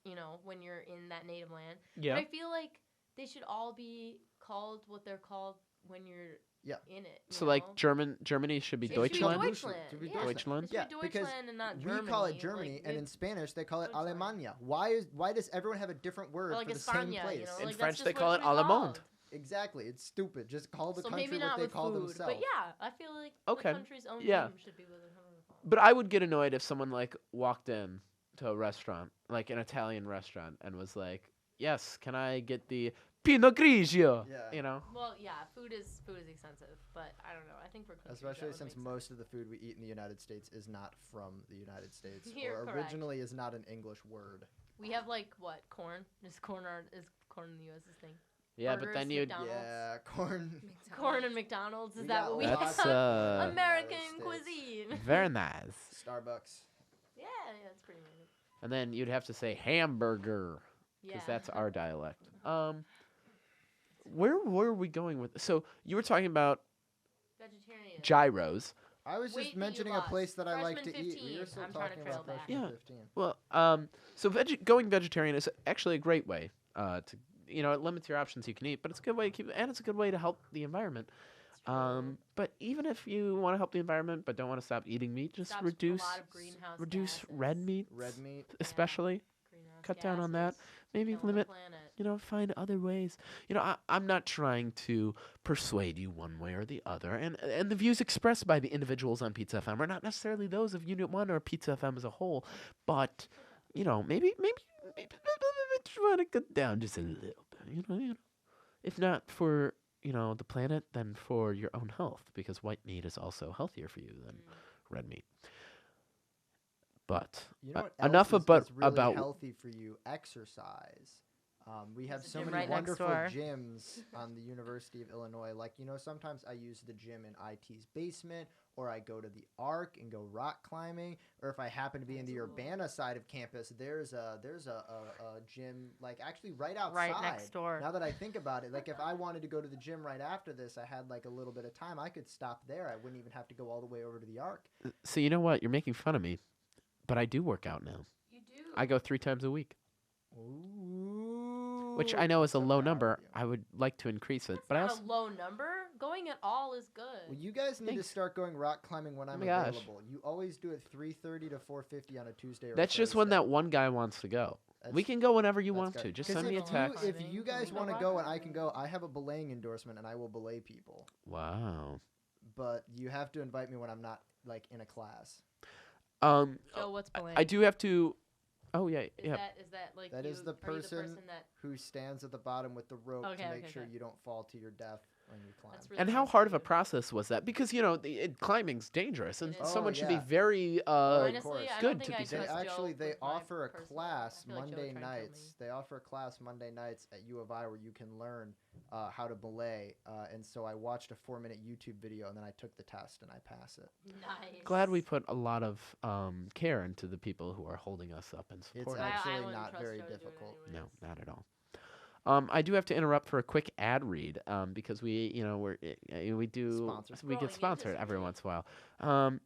when you're in that native land. Yeah. But I feel like they should all be called what they're called when you're Yeah. in it. So like Germany should be It should be Deutschland. Deutschland. Should be Yeah. Deutschland? It should Yeah, be because Deutschland and not we Germany. call it Germany, Like, and they- in Spanish they call it Deutschland. Alemania. Why does everyone have a different word or like for the same España, place? you know, In like French, that's they just call what it should be Allemande. called. Exactly, it's stupid. Just call the So country maybe what not they with call food, themselves. but yeah, I feel like Okay. the country's own Yeah. name should be what they're called. But I would get annoyed if someone like walked in to a restaurant, like an Italian restaurant, and was like, "Yes, can I get the Pinot Grigio?" Yeah. You know. Well, yeah, food is expensive, but I don't know. I think for countries, that Especially would since make most of the food we eat in the United States is not from the United States, You're or correct. originally is not an English word. sense. We have like what corn? Is corn in the U.S.'s thing? Yeah, but then Burgers, you'd. McDonald's. Yeah, corn. Corn and McDonald's. Is We that got what we That's have? uh, American United cuisine. very nice. Starbucks. Yeah, that's pretty amazing. And then you'd have to say hamburger Yeah. because that's our dialect. Where were we going with? So you were talking about vegetarian. gyros. I was Weight just that you mentioning a lost. place that I like to Freshman eat. We were 15. still I'm trying to talking trail about back. freshman Yeah. 15. Well, so going vegetarian is actually a great way to, it limits your options you can eat, but it's a good way to keep, and it's a good way to help the environment. It's true. But even if you want to help the environment but don't want to stop eating meat, just Stops a reduce lot of greenhouse reduce gases. red meat, Red meat. especially. Greenhouse Cut down on that. gases, Maybe killing the limit. planet. Find other ways. I'm not trying to persuade you one way or the other, and the views expressed by the individuals on Pizza FM are not necessarily those of Unit One or Pizza FM as a whole, but maybe try to cut down just a little bit. If not for the planet, then for your own health, because white meat is also healthier for you than red meat. But You know what enough else about is really about healthy for you? Exercise. We have There's a so gym many right next wonderful door. gyms on the University of Illinois. Like, sometimes I use the gym in IT's basement, or I go to the Arc and go rock climbing, or if I happen to be in the That's cool. Urbana side of campus, there's a gym like actually right outside. Right next door. Now that I think about it, like if I wanted to go to the gym right after this, I had like a little bit of time, I could stop there. I wouldn't even have to go all the way over to the Arc. so you know what? You're making fun of me, but I do work out now. You do. I go 3 times a week, Ooh. which I know is a So low proud of number. you. I would like to increase it, That's but I not also a low number. Going at all is good. Well, you guys need Thanks. to start going rock climbing when I'm my gosh. available. You always do it 3:30 to 4:50 on a Tuesday or that's just when Thursday. that one guy wants to go. We That's- can go whenever you that's want good. to. Just 'Cause send me a if text. You, if you guys Go want to rock go and I climbing. can go, I have a belaying endorsement and I will belay people. Wow. But you have to invite me when I'm not like in a class. Joe, what's belaying? I do have to. Oh yeah, Is yeah. that like That you, is the are you the person person that who stands at the bottom with the rope Okay, to make okay, sure okay. you don't fall to your death when you climb. That's really And how nice hard of a you. process was that? Because climbing's dangerous, and It is. someone Oh, should be yeah. very Honestly, course. I good don't think to I be They trust safe. actually Joe they with my offer a personal- class I feel like Joe would Monday try and kill nights. me. They offer a class Monday nights at U of I where you can learn how to belay. And so I watched a 4-minute YouTube video and then I took the test and I passed it. Nice. Glad we put a lot of care into the people who are holding us up and It's supporting I us. actually wouldn't not trust very Joe to do it difficult. No, anyways. not at all. I do have to interrupt for a quick ad read because we get Sponsored. Growing sponsored every industry. once in a while.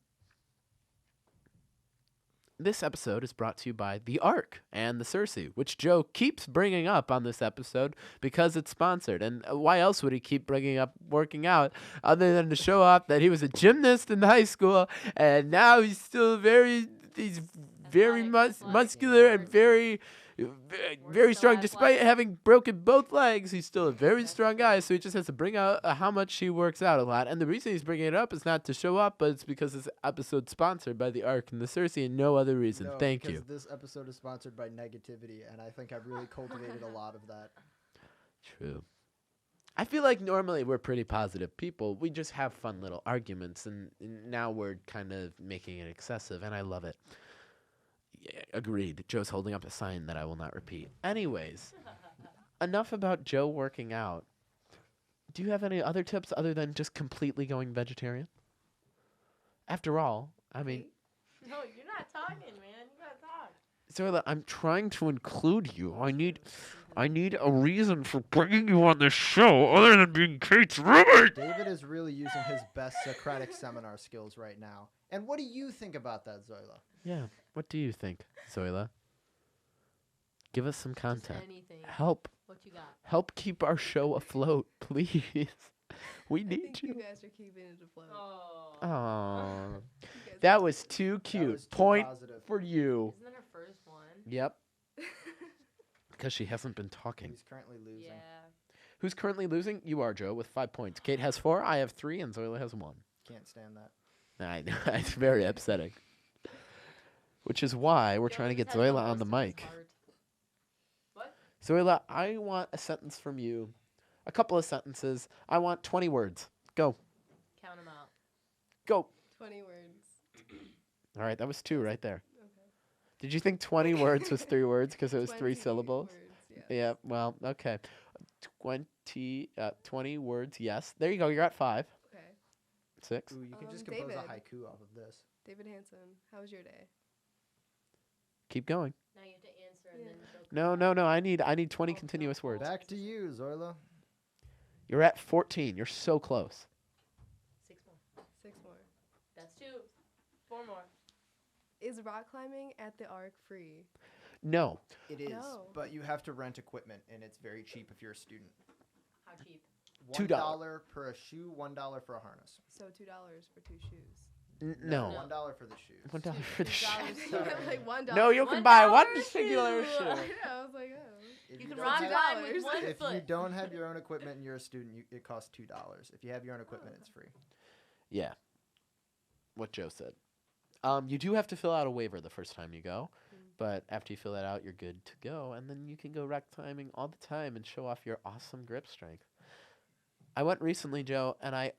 This episode is brought to you by the Ark and the Cersei, which Joe keeps bringing up on this episode because it's sponsored. And why else would he keep bringing up working out other than to show off that he was a gymnast in high school and now he's still very Athletic. muscular and Works. very strong. still Despite athletic. having broken both legs, he's still a very strong guy. So he just has to bring out how much he works out a lot. And the reason he's bringing it up is not to show up, but it's because this episode's sponsored by the Ark and the Cersei, and no other reason. No, Thank because you. this episode is sponsored by negativity, and I think I've really cultivated a lot of that. True. I feel like normally we're pretty positive people. We just have fun little arguments, and now we're kind of making it excessive, and I love it. Yeah, agreed. Joe's holding up a sign that I will not repeat. Anyways, enough about Joe working out. Do you have any other tips other than just completely going vegetarian? After all, I mean, No, you're not talking, man. You gotta talk. Zoila, I'm trying to include you. I need a reason for bringing you on this show other than being Kate's roommate. David is really using his best Socratic seminar skills right now. And what do you think about that, Zoila? Yeah. What do you think, Zoila? Give us some Just content. anything. Help What you got? keep our show afloat, please. We I need think you. you guys are keeping it afloat. Oh. Aww. You guys That are- was too cute. That was too Point positive. for you. Isn't that her first one? Yep. Because she hasn't been talking. He's currently losing. Yeah. Who's currently losing? You are, Joe, with 5 points. Kate has 4, I have 3, and Zoila has 1. Can't stand that. I know. It's very upsetting. Which is why we're Joe trying to just get has the Zoila on worst the in his mic. heart. What? Zoila, I want a sentence from you. A couple of sentences. I want 20 words. Go. Count them out. Go. 20 words. All right, that was 2 right there. Okay. Did you think 20 words was 3 words because it was 3 20 syllables? Words, yeah. Yeah, well, okay. 20 words, yes. There you go. You're at 5. Okay. 6. Ooh, you can just compose a David. haiku off of this. David Hansen, how was your day? Keep going. Now you have to answer and Yeah. then she'll No, come no, back. no. I need 20 Oh, continuous no. words. Back to you, Zoila. You're at 14. You're so close. 6 more. 6 more. That's 2. 4 more. Is rock climbing at the Ark free? No. It is, No. but you have to rent equipment, and it's very cheap if you're a student. How cheap? $2 $1 per a shoe, $1 for a harness. So $2 for 2 shoes. No. $1 for the shoes. $1 for the $2 shoe. Sorry. Like $1. No, you can buy one $1 singular shoe. shoe. I know, I was like, oh. If You can don't rock have- climb with $2. one If foot. you don't have your own equipment and you're a student, it costs $2. If you have your own equipment, it's free. Yeah. What Joe said. You do have to fill out a waiver the first time you go, but after you fill that out, you're good to go, and then you can go rock climbing all the time and show off your awesome grip strength. I went recently, Joe, and I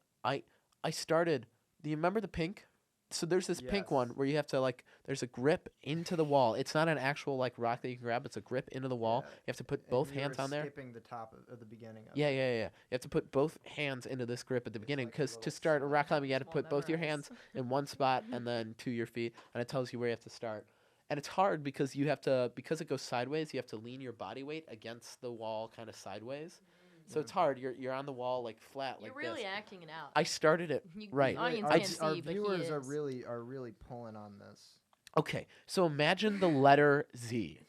started. Do you remember the pink? So there's this pink Yes. one where you have to there's a grip into the wall. It's not an actual rock that you can grab. It's a grip into the wall. Yeah. You have to put And both you hands were on there. Skipping the top of the beginning of Yeah. it. You have to put both hands into this grip at the It's beginning like a because to little start a rock climbing, you got to Well put both your hands memorized. in one spot and then to your feet, and it tells you where you have to start. And it's hard because because it goes sideways, you have to lean your body weight against the wall kind of sideways. So it's hard. You're on the wall flat You're like really this. acting it out. I started it You- right. The audience Our, can't our see, but he viewers is. are really pulling on this. Okay, so imagine the letter Z.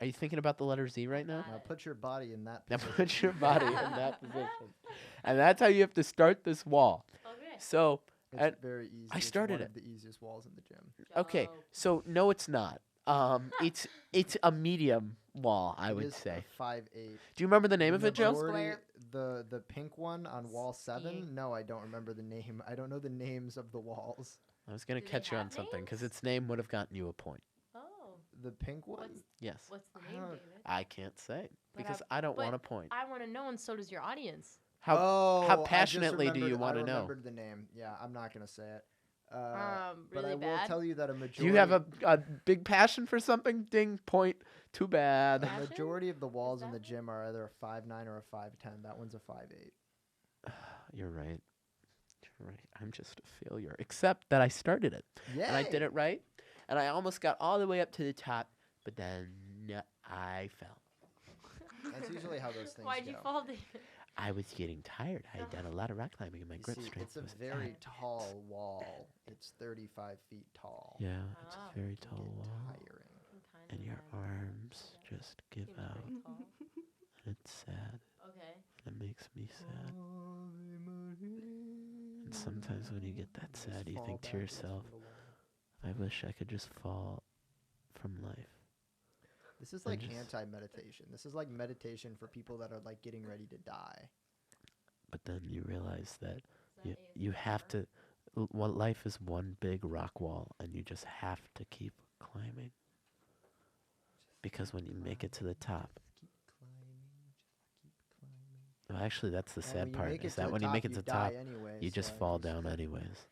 Are you thinking about the letter Z right now? Now put your body in that Now position. put your body in that position. And that's how you have to start this wall. Okay. So, It's and very easy. I It's started one it. of the easiest walls in the gym. okay, Joke. so no, it's not. It's a medium wall, I It would is a say. 5'8". Do you remember the name of it, Joe? Square. The pink one on wall 7? Skiing. No, I don't remember the name. I don't know the names of the walls. I was gonna Do they catch you on have something because names? its name would have gotten you a point. Oh. The pink one? What's Yes. what's the I name, don't- David? I can't say But because I- I don't but want to point. I want to know, and so does your audience. How Oh, I just passionately do you remembered- want to I know? remembered the name. Yeah, I'm not gonna say it. Really but I will bad. tell you that a majority. Do you have a big passion for something? Ding, point. Too bad. a Passion? majority of the walls in that the it? gym are either a 5'9" or a 5'10". That one's a 5'8". You're right. You're right. I'm just a failure. Except that I started it. Yeah. And I did it right. And I almost got all the way up to the top, but then I fell. That's usually how those things Why'd go. you fall, David? I was getting tired. I had done a lot of rock climbing and my You grip see, strength it's a was very at- tall wall. It's 35 feet tall. Yeah, it's Ah. a very It can tall get wall. tiring. I'm kind And of your mad. arms Yeah. just give Seems out. pretty tall. And it's sad. Okay. It makes me sad. And sometimes when you get that Just sad, you fall think to backwards yourself, from the wall. I wish I could just fall from life. This is I like just- anti-meditation. This is like meditation for people that are like getting ready to die. But then you realize that Is that you have ASMR? to, life is one big rock wall and you just have to keep climbing. Because when you make it to the top, Keep climbing. Just keep climbing. well, actually that's the And when sad you part, make it is to that the when you make it to you the top, die anyways, you just so fall just- down anyways.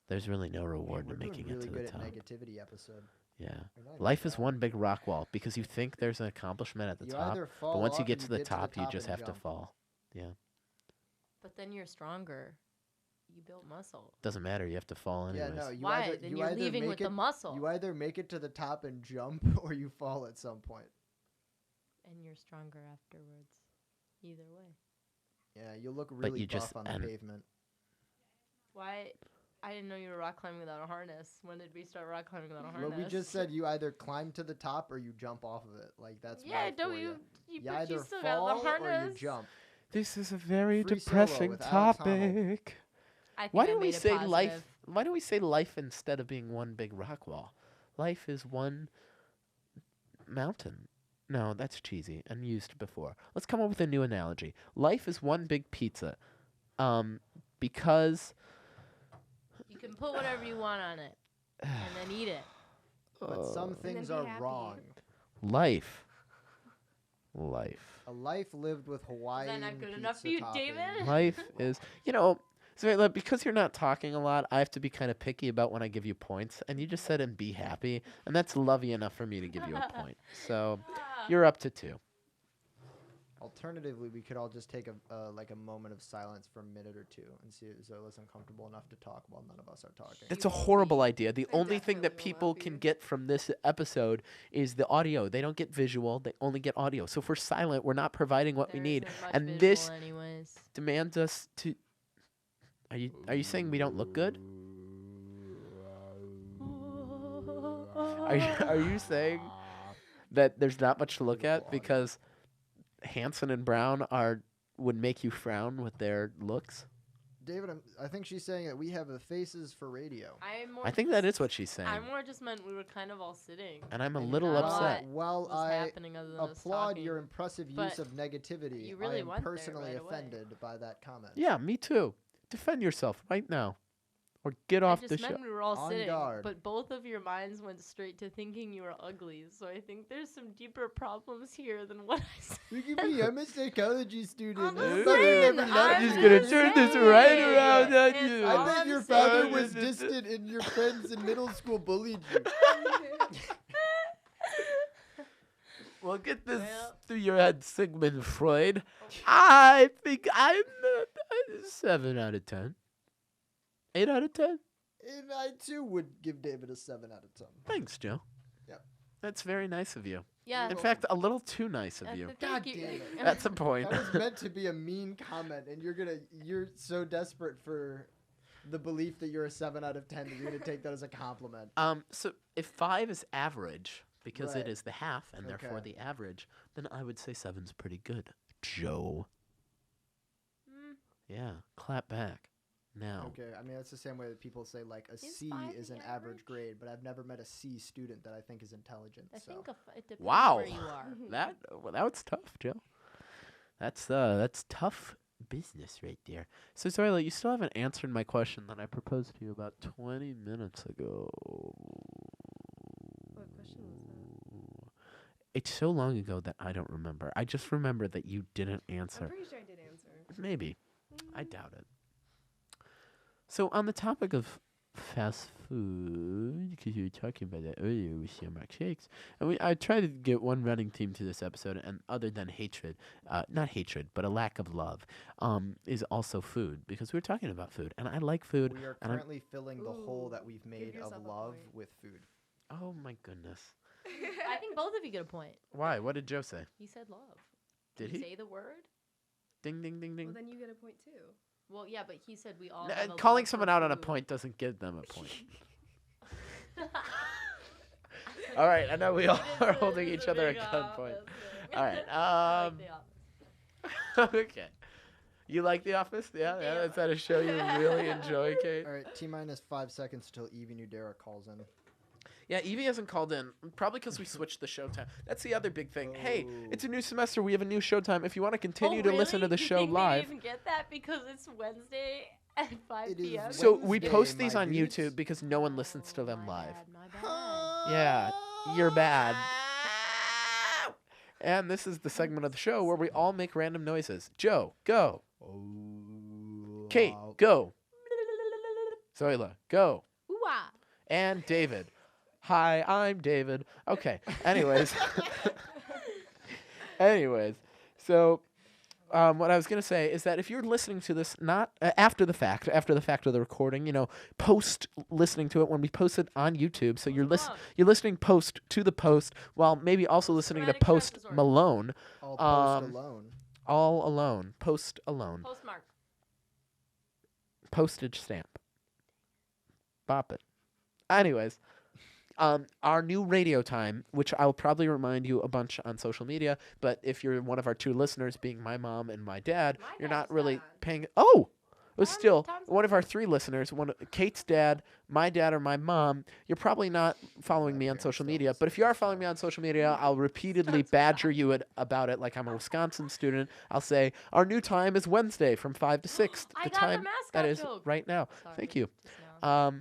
There's really no Man, reward we're to doing making really it to good the top. at negativity episode. Yeah. We're not even Life is bad. one big rock wall because you think there's an accomplishment at the You top, either but fall once you off get or to the top, you top just and have to jump. fall. Yeah. But then you're stronger. You build muscle. Doesn't matter. You have to fall anyways. Yeah, no. You Why? either, Then you you're either leaving make with it, the muscle. You either make it to the top and jump, or you fall at some point. And you're stronger afterwards. Either way. Yeah, you look really you buff just- on the and- pavement. Why? I didn't know you were rock climbing without a harness. When did we start rock climbing without a harness? Well, we just said you either climb to the top or you jump off of it. Like that's Yeah, life don't for you? You But either you still got fall the harness. or you jump. This is a very Free solo depressing with Alex Honnold. topic. I think Why I don't we made it say life? positive. Why don't we say life instead of being one big rock wall? Life is one mountain. No, that's cheesy and used before. Let's come up with a new analogy. Life is one big pizza. Because You can put whatever you want on it, and then eat it. But some uh, things be are happy. wrong. life. A life lived with Hawaiian not good pizza enough for you, toppings. David? Life is, so like, because you're not talking a lot, I have to be kind of picky about when I give you points. And you just said and be happy, and that's lovey enough for me to give you a point. So you're up to 2. Alternatively, we could all just take a moment of silence for a minute or two and see if Zola's uncomfortable enough to talk while none of us are talking. That's a won't horrible be. idea. The I only thing that definitely will people not can be. get from this episode is the audio. They don't get visual. They only get audio. So if we're silent, we're not providing what we There need. isn't much And visual this anyways. demands us to. Are you saying we don't look good? Are you saying that there's not much to look at because Hansen and Brown would make you frown with their looks? David, I think she's saying that we have the faces for radio. I think that is what she's saying. I more just meant we were kind of all sitting. And I'm a And little not a upset. lot Well, was I happening other than us applaud your talking. impressive use But of negativity. you really I am went there personally right away. offended by that comment. Yeah, me too. Defend yourself right now. Or get off I the just show. meant we were all On sitting, guard. but both of your minds went straight to thinking you were ugly. So I think there's some deeper problems here than what I said. Look at me, I'm a psychology student. I'm I'm saying, never I'm loved just you. gonna turn this right around on It's you. I all bet I'm your father saying. was distant and your friends in middle school bullied you. Well, get this Well- through your head, Sigmund Freud. I think I'm a 7 out of 10. 8 out of 10? And I too would give David a 7 out of 10. Thanks, Joe. Yep. That's very nice of you. Yeah. In fact, a little too nice of that's you. the God thing, you- damn it. That's a point. That was meant to be a mean comment, and you're so desperate for the belief that you're a 7 out of 10 that you're gonna take that as a compliment. So if 5 is average, because Right. it is the half and therefore Okay. the average, then I would say 7's pretty good. Joe. Mm, Yeah, clap back. Now. Okay, I mean that's the same way that people say like a Is C 5 is the an average average? grade, but I've never met a C student that I think is intelligent. I so. think it depends Wow. where you are. That was tough, Joe. That's tough business right there. So Zoila, you still haven't answered my question that I proposed to you about 20 minutes ago. What question was It's so long ago that I don't remember. I just remember that you didn't I'm answer. pretty sure I did answer. Maybe. I doubt it. So on the topic of fast food, because you were talking about that earlier with your milkshakes, and I tried to get one running theme to this episode, and other than hatred, not hatred, but a lack of love, is also food, because we were talking about food, and I like food. We are and I'm- currently filling the hole that we've made of yourself a love point. with food. Oh my goodness. I think both of you get a point. Why? What did Joe say? He said love. Did Did he? Say the word? Ding, ding, ding, Well, ding. then you get a point too. Well, yeah, but he said we all. N- have a calling love someone for out on a food. point doesn't give them a point. All right, I know we all are holding each other at gunpoint. All right, okay. You like The Office? Yeah, yeah. Is that a show you really enjoy, Kate? All right, T-minus 5 seconds till Evie Nudera calls in. Yeah, Evie hasn't called in, probably because we switched the showtime. That's the other big thing. Hey, it's a new semester. We have a new showtime. If you want to continue to listen to the show you think live. They didn't get that because it's Wednesday at 5 It is p.m. So we Wednesday, post these my on dudes. YouTube because no one listens to them my live. Bad, my bad. Yeah, you're bad. And this is the segment of the show where we all make random noises. Joe, go. Kate, go. Zoila, go. Ooh-ah. And David. Hi, I'm David. Okay. Anyways. So what I was going to say is that if you're listening to this not after the fact of the recording, post listening to it when we post it on YouTube, so you're listening post to the post while maybe also listening to Grammatic Post stress disorder. Malone, I'll post alone. post alone, Postmark. postage stamp. Bop it. Anyways, our new radio time, which I'll probably remind you a bunch on social media, but if you're one of our two listeners, being my mom and my dad, My you're dad's not really dad. paying. Oh, but Tom- still, Tom's one of our three listeners, Kate's dad, my dad, or my mom, you're probably not following me on parents social don't media. listen But if to you are this following show. me on social media, I'll repeatedly badger you about it like I'm a Wisconsin student. I'll say, our new time is Wednesday from 5 to 6. I the got the time that mascot is joke. right now. Sorry, Thank you. just now.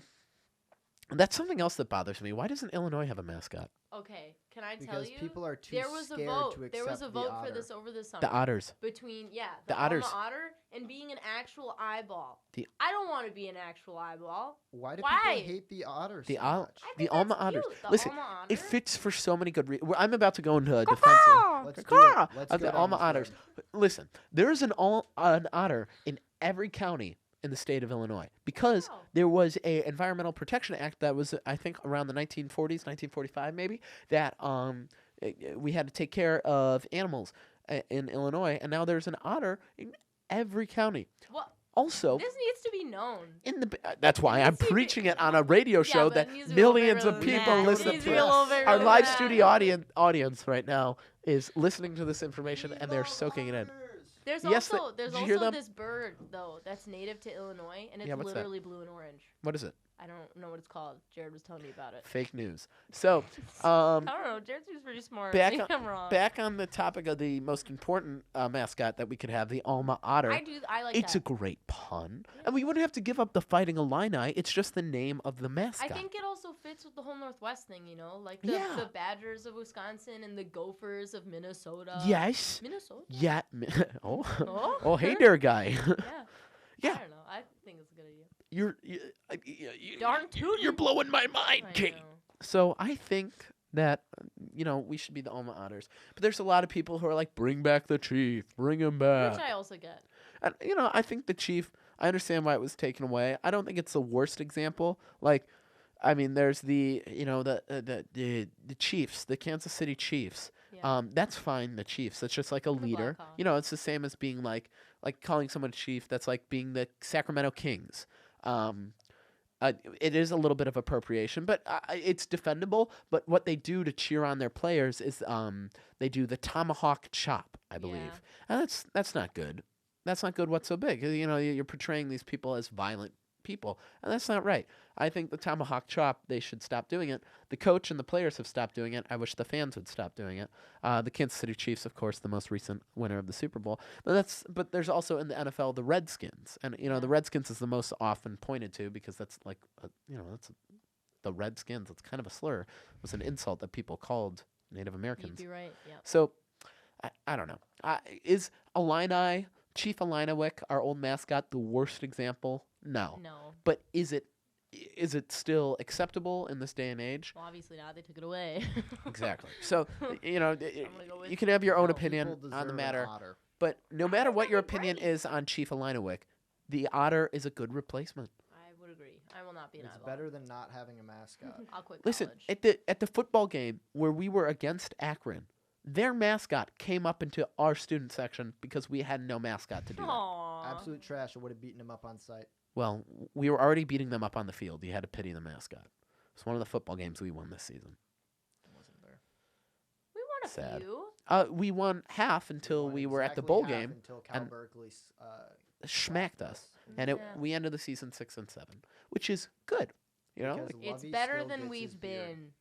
That's something else that bothers me. Why doesn't Illinois have a mascot? Okay, can I tell Because you? people are too there was a scared vote. to accept There was a the vote for otter. this over the summer. The Otters. Between The alma otters. otter and being an actual eyeball. The- I don't want to be an actual eyeball. Why do Why? people hate the otter The so al- much? I The think alma that's otters. cute, the Listen, alma it otter. fits for so many good reasons. I'm about to go into a defensive. Let's do Caw! it. Let's Of go the down alma this otters. road. Listen, there is an otter in every county in the state of Illinois because Wow. there was a Environmental Protection Act that was, I think, around the 1940s, 1945 maybe, that we had to take care of animals in Illinois, and now there's an otter in every county. Well, Also, this needs to be known. that's why I'm needs to be- preaching it on a radio show but that it needs to be a little millions bit of of people that. It listen needs to to. be a little bit Our of live that. studio audience right now is listening to this information and they're soaking it in. There's Yes, also there's did you hear also them? this bird though that's native to Illinois and it's Yeah, what's that? literally blue and orange. What is it? I don't know what it's called. Jared was telling me about it. Fake news. So, I don't know. Jared seems pretty smart. back Maybe on- I'm wrong. back on the topic of the most important mascot that we could have, the alma otter. I like It's a that. great pun, and we wouldn't have to give up the Fighting Illini. It's just the name of the I mascot. think it also fits with the whole Northwest thing, like the, Yeah. the Badgers of Wisconsin and the Gophers of Minnesota. Yes. Minnesota? Yeah. Oh? Oh, hey there, guy. Yeah. Yeah. I don't know. I think it's a good idea. you Darn tootin'. you're blowing my mind, I Kate. know. So I think that we should be the alma otters. But there's a lot of people who are like, bring back the chief, bring him back. Which I also get. And I think the chief. I understand why it was taken away. I don't think it's the worst example. Like, I mean, there's the the Chiefs, the Kansas City Chiefs. Yeah. That's fine. The Chiefs. That's just like a leader. Blackhawks. It's the same as being like calling someone a chief. That's like being the Sacramento Kings. It is a little bit of appropriation, but it's defendable. But what they do to cheer on their players is they do the tomahawk chop, I believe, and that's not good. That's not good whatsoever. You're portraying these people as violent people, and that's not right. I think the tomahawk chop, they should stop doing it. The coach and the players have stopped doing it. I wish the fans would stop doing it. The Kansas City Chiefs, of course, the most recent winner of the Super Bowl. But there's also in the NFL the Redskins, and the Redskins is the most often pointed to because that's the Redskins. It's kind of a slur. It was an insult that people called Native You'd Americans. be right. Yeah. So, I don't know. Is Illini, Chief Illiniwick, our old mascot, the worst example? No. No. But is it still acceptable in this day and age? Well, obviously not. They took it away. Exactly. So, you know, gonna go with you can have your own no. opinion People on the deserve an matter. otter. But no matter what your That'd be opinion great. is on Chief Illiniwick, the otter is a good replacement. I would agree. I will not be an It's eyeball. better than not having a mascot. I'll quit Listen, college. at the football game where we were against Akron, their mascot came up into our student section because we had no mascot to do that. Aww. Absolute trash. I would have beaten him up on site. Well, we were already beating them up on the field. You had to pity the mascot. It's one of the football games we won this season. I wasn't there. We won a Sad. few. We won half until Won we were at the exactly bowl half game, until Cal and Berkeley smacked us, and Yeah. we ended the season 6-7, which is good. You know, Because It's Lovey better still than gets his we've beer. been.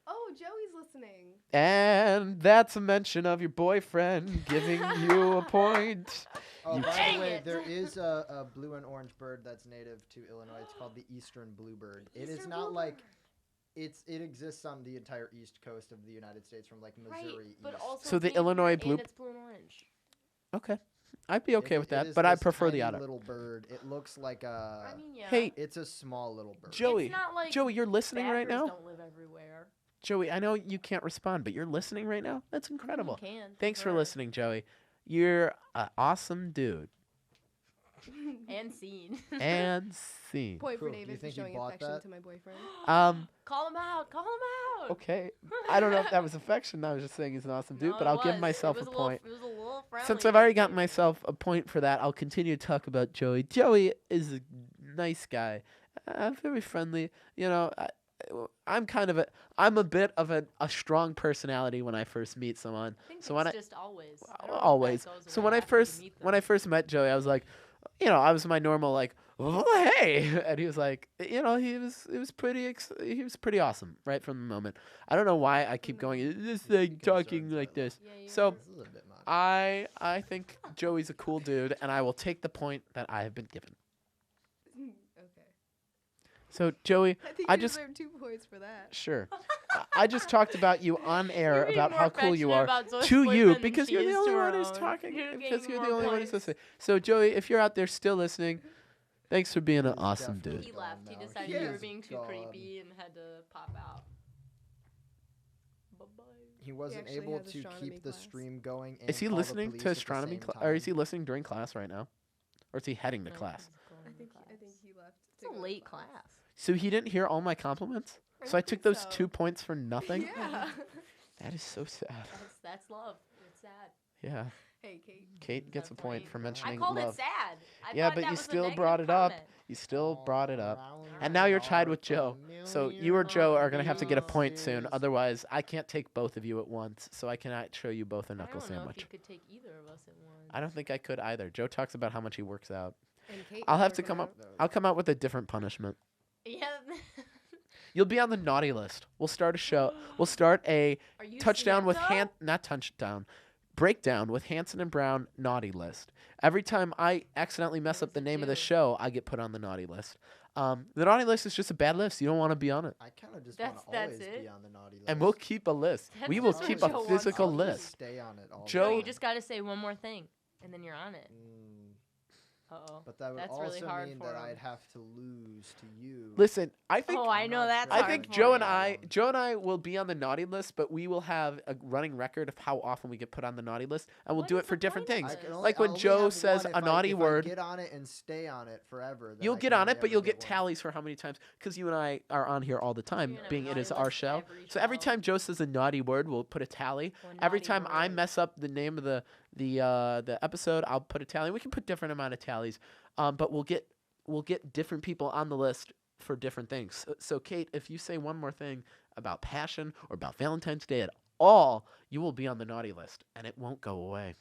Oh, Joey's listening. and that's a mention of your boyfriend giving you a point. Oh, by Dang the way, it. there is a blue and orange bird that's native to Illinois. It's called the eastern bluebird. It is Eastern not like bluebird. it exists on the entire east coast of the United States, from like Missouri Right, but east. also So the native Illinois bird blue- and it's blue and orange. Okay, I'd be okay with It that, is but I this prefer the tiny otter. little bird. It looks like a. I mean, yeah. Hey, It's a small little bird. Joey, It's not like Joey, you're listening right badgers now? Don't live everywhere. Joey, I know you can't respond, but you're listening right now? That's incredible. You can. Thanks for sure. listening, Joey. You're an awesome dude. And seen. And scene. Point for Cool. Do you David for think he showing bought affection that? to my boyfriend. Call him out. Call him out. Okay. I don't know if that was affection. I was just saying he's an awesome dude, No, but it I'll give was. myself It a was point. It was a little friendly. Since I've already there, gotten David. myself a point for that, I'll continue to talk about Joey. Joey is a nice guy. Very friendly. You know, I'm a bit of a strong personality when I first meet someone. I think So it's when I just always. I don't know if always. that goes So away when I after you first meet when I them. first met Joey, I was like, you know, I was my normal like, oh, hey, and he was like, you know, he was pretty awesome right from the moment. I don't know why I keep going this Be like talking concerned like for them. this. Yeah, you So were- It's a little bit much. I think Joey's a cool dude, and I will take the point that I have been given. Okay. So Joey, I think I you just deserve 2 points for that. sure. I just talked about you on air You're being about more how cool you affectionate are about Zoe's to you boyfriend than because she you're the is only to her one who's own. talking. You're Because getting you're the more only one who's points. listening. So Joey, if you're out there still listening, thanks for being an He's awesome definitely dude. He gone left. He now. decided He you were is being too gone. creepy and had to pop out. Bye bye. He wasn't actually able has to astronomy keep the class. stream going. Is he and call the listening police to at the astronomy same class, or is he time. listening during class right now, or is he heading to class? I think he left. It's to a go to late class. So he didn't hear all my compliments. I So I don't took think those so. 2 points for nothing. Yeah. That is so sad. That's love. It's sad. Yeah. Hey, Kate. Kate gets a That's point right. for I mentioning called love. it sad. I Yeah, thought but that you was a still negative brought it up. comment. You still brought it up. Alright. And now you're tied with Joe. So you or Joe are going to have to get a Oh, point soon. Otherwise, I can't take both of you at once. So I cannot show you both a I knuckle don't know if sandwich. you could take either of us at once. I don't think I could either. Joe talks about how much he works out. And Kate I'll was have to working come up. out. I'll come out with a different punishment. Yeah. You'll be on the naughty list. We'll start a show. We'll start a Are you touchdown with Samantha? not touchdown, breakdown with Hansen and Brown naughty list. Every time I accidentally mess What up the does it name of the do? show, I get put on the naughty list. The naughty list is just a bad list. You don't want to be on it. I kind of just That's- want to always that's be it? on the naughty list. And we'll keep a list. That's We will just keep what a Joe wants physical to do. list. Stay on it all. the Joe- No, time. you just got to say one more thing, and then you're on it. Uh-oh. But that would That's also really hard mean for that him. I'd have to lose to you. Listen, I think Oh, I know not that's sure. I hard think for Joe you. and I will be on the naughty list, but we will have a running record of how often we get put on the naughty list, and we'll What do is it for the different point of things. this? Like when Joe says a naughty word- If I get on it and stay on it forever, then You'll I get can on only it, but ever you'll get one. tallies for how many times, because you and I are on here all the time, You're gonna have being a it is naughty our list show. every So every show. time Joe says a naughty word, we'll put a tally. Or Every naughty time I word. mess up the name of the episode, I'll put a tally. We can put different amount of tallies, but we'll get different people on the list for different things. So Kate, if you say one more thing about passion or about Valentine's Day at all, you will be on the naughty list, and it won't go away.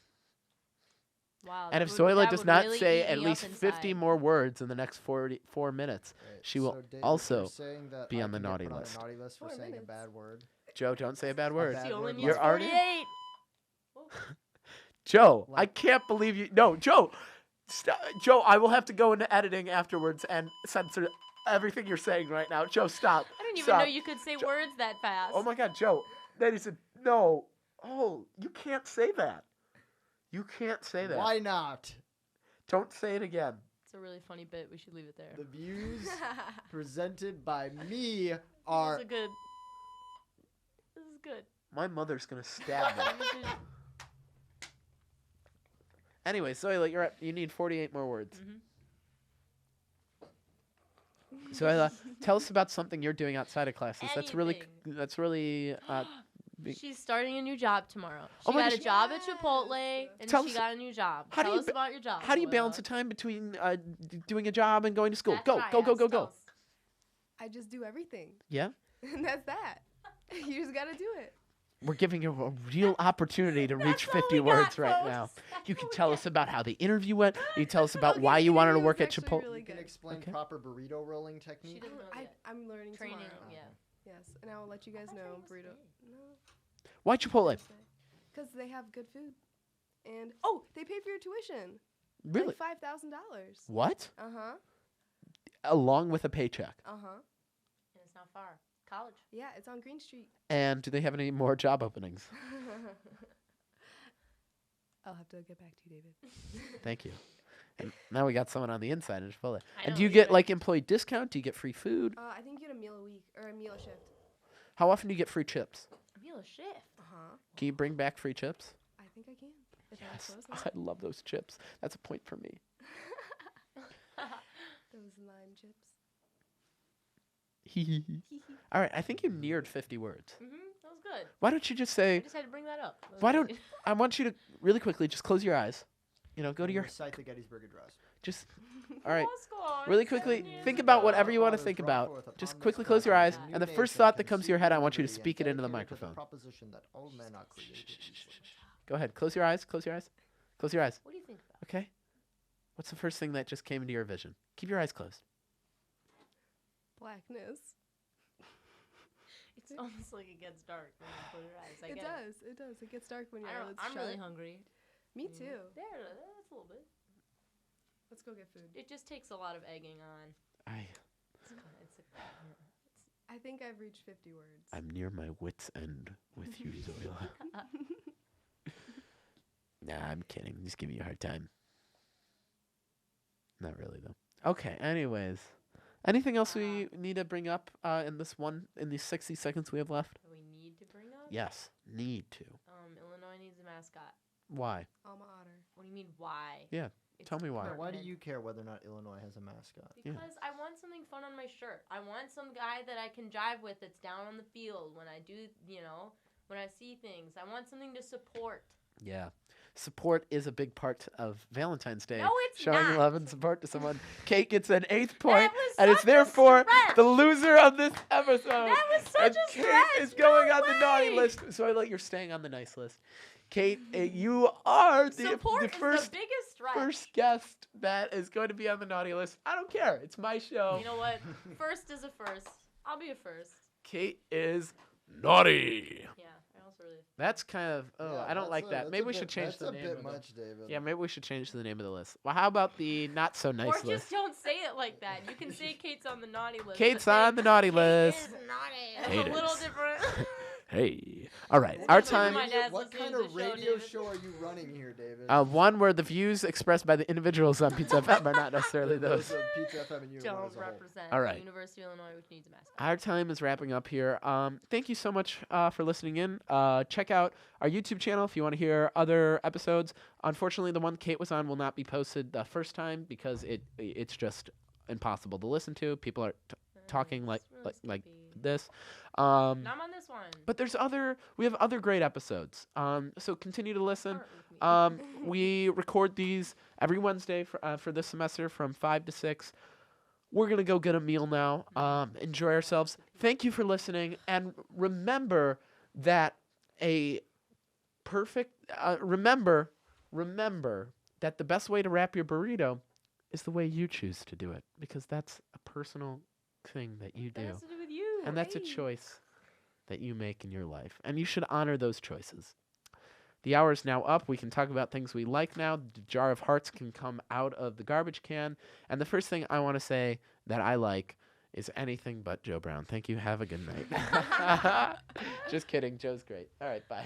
Wow. And that if would- Zoila that does would not really say eat at me up least 50 inside. more words in the next 4 minutes, Right, she will so David, also you're saying that be I on the can get naughty put on list. a naughty list for 4 saying minutes. a bad word. Joe, don't say a bad word. bad She only word needs You're already- 48. Joe, I Like- can't believe you. No, Joe. Joe, I will have to go into editing afterwards and censor everything you're saying right now. Joe, stop. I didn't even Stop. know you could say words that fast. Oh my God, Joe. That is a no. Oh, you can't say that. You can't say that. Why not? Don't say it again. It's a really funny bit. We should leave it there. The views presented by me This are is a good. This is good. My mother's gonna stab me. We should- Anyway, Zoila, you're up. You need 48 more words. Mhm. Zoila, tell us about something you're doing outside of classes. Anything. That's really. Big- She's starting a new job tomorrow. Oh She my got a gosh. job at Chipotle, and Tell she us- got a new job. how do Tell you us ba- about your job. How do you balance Zoila. the time between doing a job and going to school? That's Go, what I go, go, asked. go, Tell go. us. I just do everything. Yeah, And that's that. You just gotta do it. we're giving you a real opportunity to reach That's all 50 we words got, right folks. now. That's You all can we tell got. us about how the interview went. You can tell us about Okay, why the you wanted to interview work was at actually Chipotle. really you can good. explain Okay. proper burrito rolling She technique. doesn't know yet. I'm learning Training, tomorrow. yeah. Yes, and I will let you guys I thought you know. were Burrito. saying. No. Why Chipotle? Because they have good food. And they pay for your tuition. Really? Like $5,000. What? Uh huh. Along with a paycheck. Uh huh. And it's not far. College. Yeah, it's on Green Street. And do they have any more job openings? I'll have to get back to you, David. Thank you. And now we got someone on the inside in Chipotle. I And know, do you you're get right. like employee discount? Do you get free food? I think you get a meal a week or a meal shift. How often do you get free chips? A meal of shift. Uh huh. Can you bring back free chips? I think I can. If Yes, I'm frozen. I love those chips. That's a point for me. Those lime chips. All right, I think you neared 50 words. Mhm. That was good. Why don't you just I say, just had to bring that up. That was why good. don't I want you to really quickly just close your eyes. Go to your recite the Gettysburg Address. just all right. Law school, Really 7 quickly years think ago. about whatever you want to Fathers think brought about. forth Just upon quickly this close your eyes, continent a and the new first nation thought that comes to your head, I conceived want you to liberty and speak it into the dedicated to microphone. proposition that all men are created equal. Go ahead. Close your eyes. Close your eyes. Close your eyes. What do you think about? Okay. What's the first thing that just came into your vision? Keep your eyes closed. Blackness. It's almost like it gets dark when you close your eyes. I It get does. It does. It gets dark when your I eyelids don't, I'm shut. really hungry. Me too. There, that's a little bit. Let's go get food. It just takes a lot of egging on. I think I've reached 50 words. I'm near my wit's end with you, Zoila. Nah, I'm kidding. Just giving you a hard time. Not really though. Okay. Anyways, anything else we need to bring up in these 60 seconds we have left? We need to bring up. Yes, need to. Illinois needs a mascot. Why? Alma Otter. What do you mean? Why? Yeah, It's tell me why. Why do pertinent. you care whether or not Illinois has a mascot? Yeah. Because I want something fun on my shirt. I want some guy that I can jive with that's down on the field when I do, when I see things. I want something to support. Yeah. Support is a big part of Valentine's Day. No, it's Showing not. love and support to someone. Kate gets an 8th point, was and it's such a therefore stretch. the loser of this episode. That was such and a Kate stretch. is going No on the naughty way. list. So you're staying on the nice list. Kate, you are Support the is first the biggest stretch. first guest that is going to be on the naughty list. I don't care. It's my show. You know what? First is a first. I'll be a first. Kate is naughty. Yeah, I also really. That's kind of I don't like that. Maybe we should change the name. That's a of bit the- much, David. Yeah, maybe we should change the name of the list. Well, how about the not so nice Or just list? don't say it like that. You can say Kate's on the naughty list. Kate's but say, on the naughty Kate list. is naughty. Kate It's a little is. different. Hey. All right. What Our kind of time. My dad's What listening kind to of the show, radio David. show are you running here, David? One where the views expressed by the individuals on PizzaFM are not necessarily those. of Pizza FM and you Don't as a whole. represent All the right. University of Illinois, which needs a mascot. Our time is wrapping up here. Thank you so much for listening in. Check out our YouTube channel if you want to hear other episodes. Unfortunately, the one Kate was on will not be posted the first time because it's just impossible to listen to. People are talking like It's really like skippy. this. And I'm on this one. But we have other great episodes. So continue to listen. Start with me. We record these every Wednesday for this semester from 5 to 6. We're going to go get a meal now. Enjoy ourselves. Thank you for listening. And remember that remember that the best way to wrap your burrito is the way you choose to do it. Because that's a personal thing that you That do. has to do with you. And that's a right? choice that you make in your life. And you should honor those choices. The hour is now up. We can talk about things we like now. The jar of hearts can come out of the garbage can. And the first thing I want to say that I like is anything but Joe Brown. Thank you. Have a good night. Just kidding. Joe's great. All right. Bye.